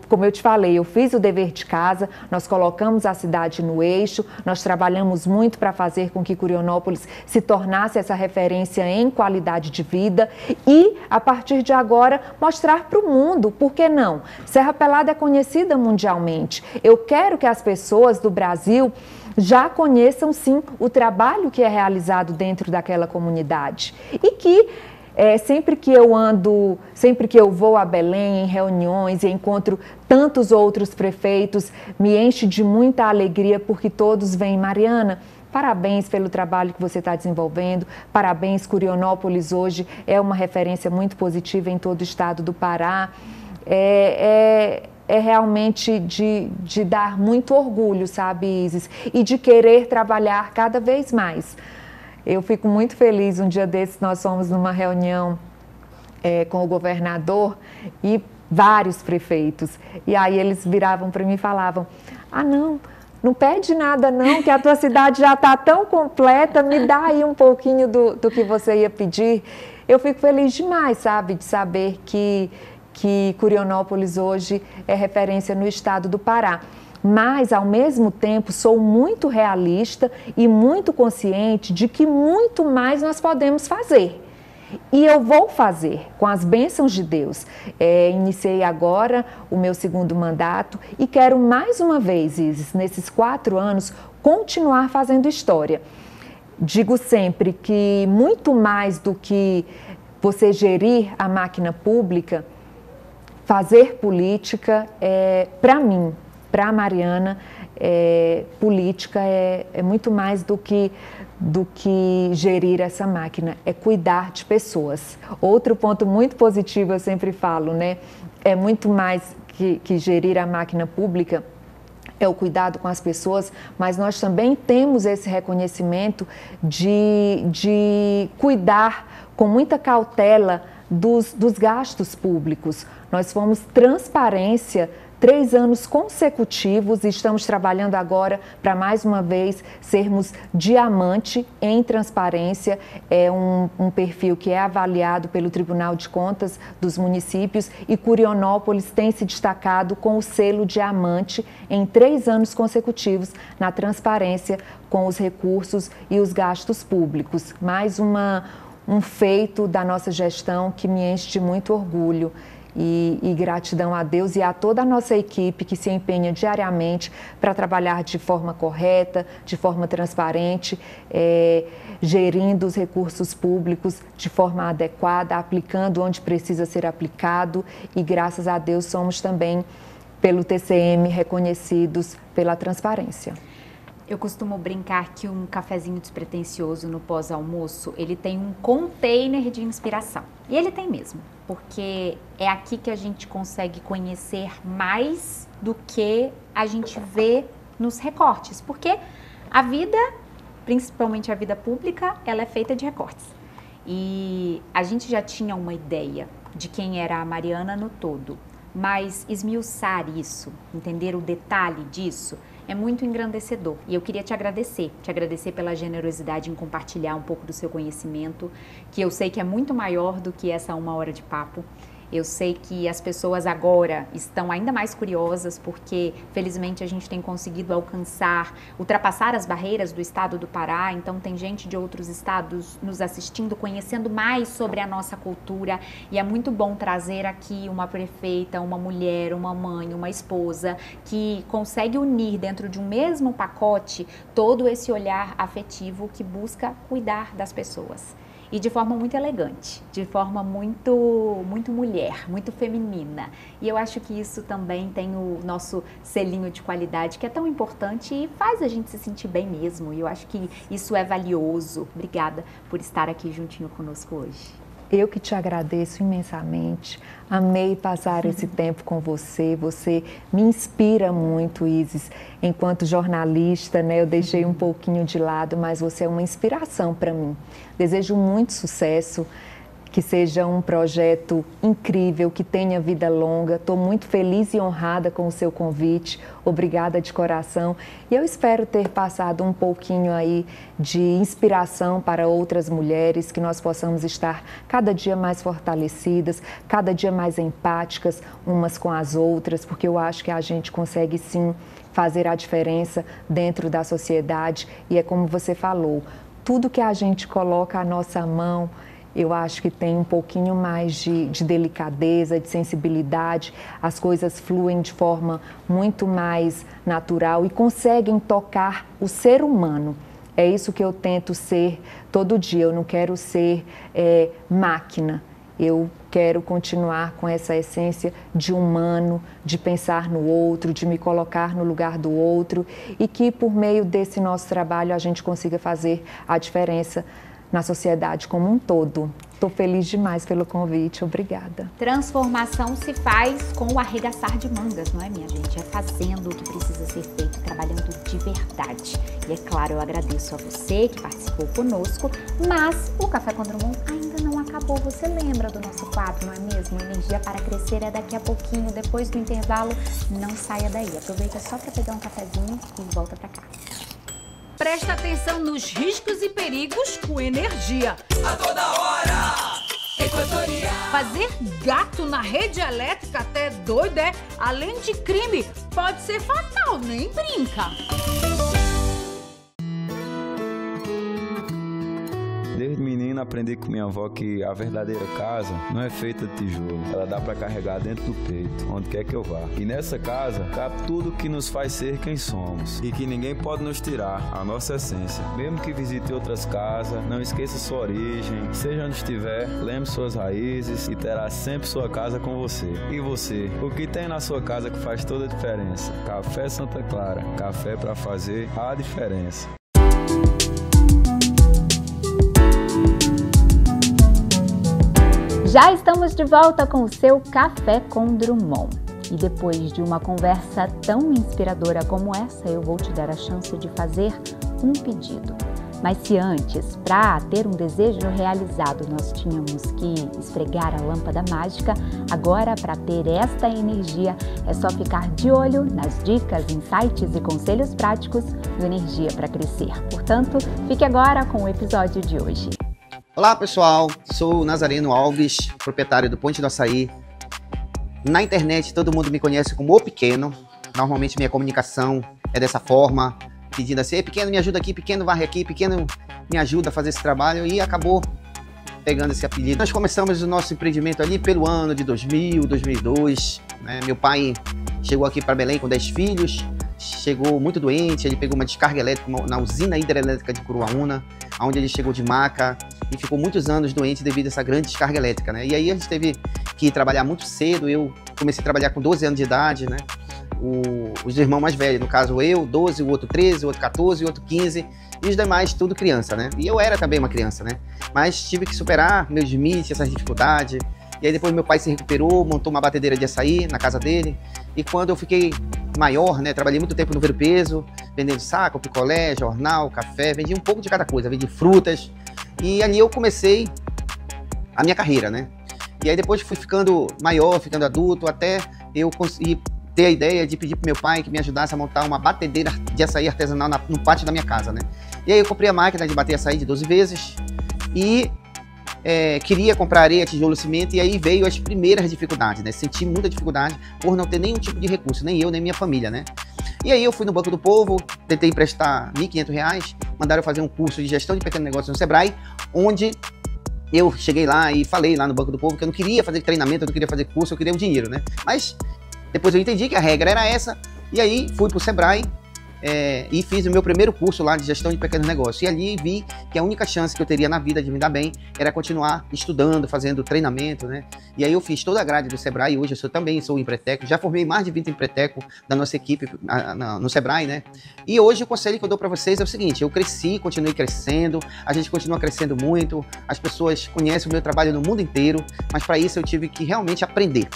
Como eu te falei, eu fiz o dever de casa, nós colocamos a cidade no eixo, nós trabalhamos muito para fazer com que Curionópolis se tornasse essa referência em qualidade de vida e, a partir de agora, mostrar para o mundo, por que não? Serra Pelada é conhecida mundialmente. Eu quero que as pessoas do Brasil já conheçam, sim, o trabalho que é realizado dentro daquela comunidade e que sempre que eu vou a Belém em reuniões e encontro tantos outros prefeitos, me enche de muita alegria porque todos vêm, Mariana, parabéns pelo trabalho que você está desenvolvendo, parabéns, Curionópolis hoje é uma referência muito positiva em todo o estado do Pará. É realmente de dar muito orgulho, sabe, Isis? E de querer trabalhar cada vez mais. Eu fico muito feliz, um dia desses nós fomos numa reunião com o governador e vários prefeitos. E aí eles viravam para mim e falavam, não pede nada não, que a tua cidade já está tão completa, me dá aí um pouquinho do que você ia pedir. Eu fico feliz demais, sabe, de saber que Curionópolis hoje é referência no estado do Pará. Mas, ao mesmo tempo, sou muito realista e muito consciente de que muito mais nós podemos fazer. E eu vou fazer, com as bênçãos de Deus. Iniciei agora o meu segundo mandato e quero mais uma vez, Isis, nesses 4 anos, continuar fazendo história. Digo sempre que muito mais do que você gerir a máquina pública, fazer política, para mim, para a Mariana, política é muito mais do que gerir essa máquina, é cuidar de pessoas. Outro ponto muito positivo, eu sempre falo, né? É muito mais que gerir a máquina pública, é o cuidado com as pessoas, mas nós também temos esse reconhecimento de cuidar com muita cautela dos gastos públicos. Nós fomos transparência 3 anos consecutivos e estamos trabalhando agora para mais uma vez sermos diamante em transparência. É um perfil que é avaliado pelo Tribunal de Contas dos municípios e Curionópolis tem se destacado com o selo diamante em 3 anos consecutivos na transparência com os recursos e os gastos públicos. Mais um feito da nossa gestão que me enche de muito orgulho. E gratidão a Deus e a toda a nossa equipe que se empenha diariamente para trabalhar de forma correta, de forma transparente, gerindo os recursos públicos de forma adequada, aplicando onde precisa ser aplicado e graças a Deus somos também, pelo TCM, reconhecidos pela transparência. Eu costumo brincar que um cafezinho despretensioso no pós-almoço, ele tem um container de inspiração. E ele tem mesmo, porque é aqui que a gente consegue conhecer mais do que a gente vê nos recortes. Porque a vida, principalmente a vida pública, ela é feita de recortes. E a gente já tinha uma ideia de quem era a Mariana no todo, mas esmiuçar isso, entender o detalhe disso, é muito engrandecedor e eu queria te agradecer pela generosidade em compartilhar um pouco do seu conhecimento, que eu sei que é muito maior do que essa 1 hora de papo. Eu sei que as pessoas agora estão ainda mais curiosas porque, felizmente, a gente tem conseguido ultrapassar as barreiras do estado do Pará. Então, tem gente de outros estados nos assistindo, conhecendo mais sobre a nossa cultura. E é muito bom trazer aqui uma prefeita, uma mulher, uma mãe, uma esposa que consegue unir dentro de um mesmo pacote todo esse olhar afetivo que busca cuidar das pessoas. E de forma muito elegante, de forma muito mulher, muito feminina. E eu acho que isso também tem o nosso selinho de qualidade, que é tão importante e faz a gente se sentir bem mesmo. E eu acho que isso é valioso. Obrigada por estar aqui juntinho conosco hoje. Eu que te agradeço imensamente, amei passar esse tempo com você, você me inspira muito, Isis, enquanto jornalista, né, eu deixei um pouquinho de lado, mas você é uma inspiração para mim. Desejo muito sucesso, que seja um projeto incrível, que tenha vida longa. Estou muito feliz e honrada com o seu convite. Obrigada de coração. E eu espero ter passado um pouquinho aí de inspiração para outras mulheres, que nós possamos estar cada dia mais fortalecidas, cada dia mais empáticas umas com as outras, porque eu acho que a gente consegue sim fazer a diferença dentro da sociedade. E é como você falou, tudo que a gente coloca à nossa mão, eu acho que tem um pouquinho mais de delicadeza, de sensibilidade, as coisas fluem de forma muito mais natural e conseguem tocar o ser humano. É isso que eu tento ser todo dia, eu não quero ser máquina, eu quero continuar com essa essência de humano, de pensar no outro, de me colocar no lugar do outro e que por meio desse nosso trabalho a gente consiga fazer a diferença na sociedade como um todo. Estou feliz demais pelo convite, obrigada. Transformação se faz com o arregaçar de mangas, não é, minha gente? É fazendo o que precisa ser feito, trabalhando de verdade. E é claro, eu agradeço a você que participou conosco, mas o Café com Drummond ainda não acabou. Você lembra do nosso quadro, não é mesmo? Energia para Crescer é daqui a pouquinho, depois do intervalo. Não saia daí, aproveita só para pegar um cafezinho e volta para cá. Presta atenção nos riscos e perigos com energia. A toda hora, Equatorial. Fazer gato na rede elétrica até doido é, além de crime, pode ser fatal, nem brinca. Desde menino aprendi com minha avó que a verdadeira casa não é feita de tijolo. Ela dá pra carregar dentro do peito, onde quer que eu vá. E nessa casa cabe tudo que nos faz ser quem somos. E que ninguém pode nos tirar a nossa essência. Mesmo que visite outras casas, não esqueça sua origem. Seja onde estiver, lembre suas raízes e terá sempre sua casa com você. E você? O que tem na sua casa que faz toda a diferença? Café Santa Clara. Café pra fazer a diferença. Já estamos de volta com o seu Café com Drummond. E depois de uma conversa tão inspiradora como essa, eu vou te dar a chance de fazer um pedido. Mas se antes, para ter um desejo realizado, nós tínhamos que esfregar a lâmpada mágica, agora para ter esta energia é só ficar de olho nas dicas, insights e conselhos práticos do Energia para Crescer. Portanto, fique agora com o episódio de hoje. Olá pessoal, sou o Nazareno Alves, proprietário do Ponte do Açaí. Na internet todo mundo me conhece como O Pequeno. Normalmente minha comunicação é dessa forma, pedindo assim: "Ei, pequeno, me ajuda aqui, pequeno, varre aqui, pequeno, me ajuda a fazer esse trabalho", e acabou pegando esse apelido. Nós começamos o nosso empreendimento ali pelo ano de 2000, 2002. Né? Meu pai chegou aqui para Belém com 10 filhos, chegou muito doente, ele pegou uma descarga elétrica na usina hidrelétrica de Curuaúna, onde ele chegou de maca e ficou muitos anos doente devido a essa grande descarga elétrica. Né? E aí a gente teve que trabalhar muito cedo. Eu comecei a trabalhar com 12 anos de idade, né? Os irmãos mais velhos, no caso eu, 12, o outro 13, o outro 14, o outro 15, e os demais tudo criança, né? E eu era também uma criança, né? Mas tive que superar meus limites, essas dificuldades. E aí depois meu pai se recuperou, montou uma batedeira de açaí na casa dele. E quando eu fiquei maior, né? Trabalhei muito tempo no Ver o Peso, vendendo saco, picolé, jornal, café, vendi um pouco de cada coisa, vendi frutas. E ali eu comecei a minha carreira, né? E aí depois fui ficando maior, ficando adulto, até eu conseguir ter a ideia de pedir pro meu pai que me ajudasse a montar uma batedeira de açaí artesanal no pátio da minha casa, né? E aí eu comprei a máquina de bater açaí de 12 vezes e queria comprar areia, tijolo, cimento, e aí veio as primeiras dificuldades, né? Senti muita dificuldade por não ter nenhum tipo de recurso, nem eu, nem minha família, né? E aí eu fui no Banco do Povo, tentei emprestar R$ 1.500, mandaram eu fazer um curso de gestão de pequeno negócio no Sebrae, onde eu cheguei lá e falei lá no Banco do Povo que eu não queria fazer treinamento, eu não queria fazer curso, eu queria o dinheiro, né? Mas depois eu entendi que a regra era essa, e aí fui para o Sebrae e fiz o meu primeiro curso lá de gestão de pequenos negócios. E ali vi que a única chance que eu teria na vida de me dar bem era continuar estudando, fazendo treinamento, né? E aí eu fiz toda a grade do Sebrae, hoje eu também sou empreteco, já formei mais de 20 empreteco da nossa equipe no Sebrae, né? E hoje o conselho que eu dou para vocês é o seguinte: eu cresci, continuei crescendo, a gente continua crescendo muito, as pessoas conhecem o meu trabalho no mundo inteiro, mas para isso eu tive que realmente aprender.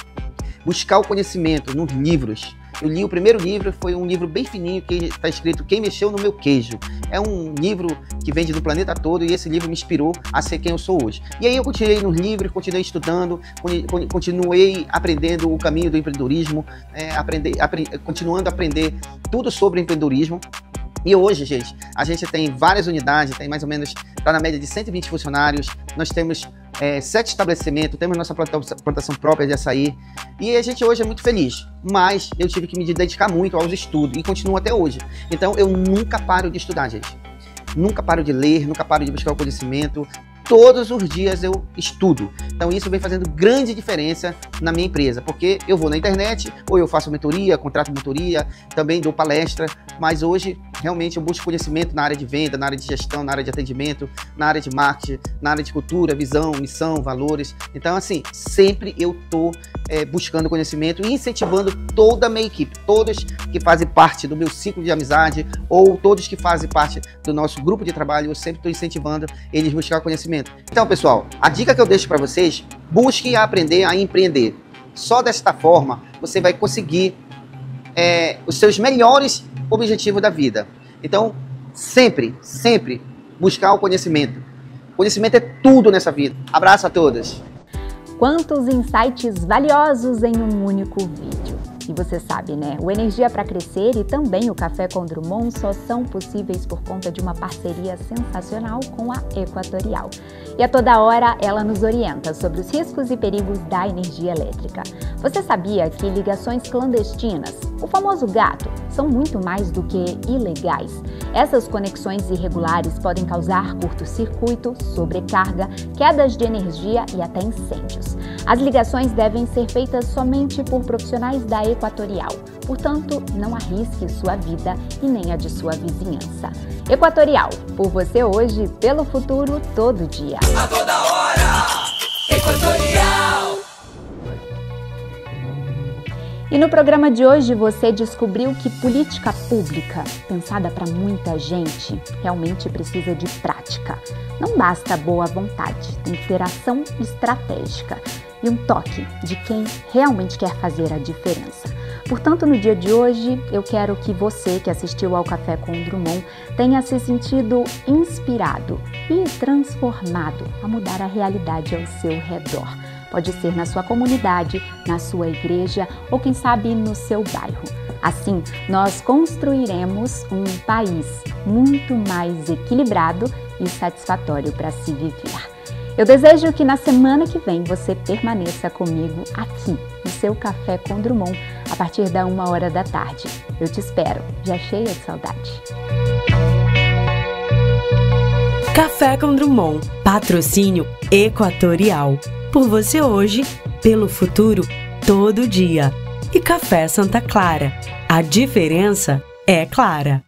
Buscar o conhecimento nos livros. Eu li o primeiro livro, foi um livro bem fininho que está escrito Quem Mexeu no Meu Queijo. É um livro que vende do planeta todo e esse livro me inspirou a ser quem eu sou hoje. E aí eu continuei nos livros, continuei estudando, continuei aprendendo o caminho do empreendedorismo, continuando a aprender tudo sobre empreendedorismo. E hoje, gente, a gente tem várias unidades, tem mais ou menos, está na média de 120 funcionários, nós temos 7 estabelecimentos, temos nossa plantação própria de açaí, e a gente hoje é muito feliz, mas eu tive que me dedicar muito aos estudos, e continuo até hoje. Então eu nunca paro de estudar, gente. Nunca paro de ler, nunca paro de buscar o conhecimento. Todos os dias eu estudo. Então isso vem fazendo grande diferença na minha empresa, porque eu vou na internet, ou eu faço mentoria, contrato mentoria, também dou palestra, mas hoje realmente eu busco conhecimento na área de venda, na área de gestão, na área de atendimento, na área de marketing, na área de cultura, visão, missão, valores. Então assim, sempre eu estou buscando conhecimento e incentivando toda a minha equipe, todos que fazem parte do meu ciclo de amizade, ou todos que fazem parte do nosso grupo de trabalho, eu sempre estou incentivando eles a buscar conhecimento. Então, pessoal, a dica que eu deixo para vocês: busque aprender a empreender. Só desta forma você vai conseguir os seus melhores objetivos da vida. Então, sempre buscar o conhecimento. Conhecimento é tudo nessa vida. Abraço a todos. Quantos insights valiosos em um único vídeo. E você sabe, né? O Energia para Crescer e também o Café com Drummond só são possíveis por conta de uma parceria sensacional com a Equatorial. E a toda hora ela nos orienta sobre os riscos e perigos da energia elétrica. Você sabia que ligações clandestinas, o famoso gato, são muito mais do que ilegais? Essas conexões irregulares podem causar curto-circuito, sobrecarga, quedas de energia e até incêndios. As ligações devem ser feitas somente por profissionais da Equatorial. Portanto, não arrisque sua vida e nem a de sua vizinhança. Equatorial, por você hoje, pelo futuro, todo dia. A toda hora, Equatorial. E no programa de hoje você descobriu que política pública, pensada para muita gente, realmente precisa de prática. Não basta boa vontade, tem que ter ação estratégica e um toque de quem realmente quer fazer a diferença. Portanto, no dia de hoje, eu quero que você que assistiu ao Café com Drummond tenha se sentido inspirado e transformado a mudar a realidade ao seu redor. Pode ser na sua comunidade, na sua igreja ou, quem sabe, no seu bairro. Assim, nós construiremos um país muito mais equilibrado e satisfatório para se viver. Eu desejo que na semana que vem você permaneça comigo aqui no seu Café com Drummond a partir da 1h da tarde. Eu te espero, já cheia de saudade. Café com Drummond, patrocínio Equatorial. Por você hoje, pelo futuro, todo dia. E Café Santa Clara. A diferença é clara.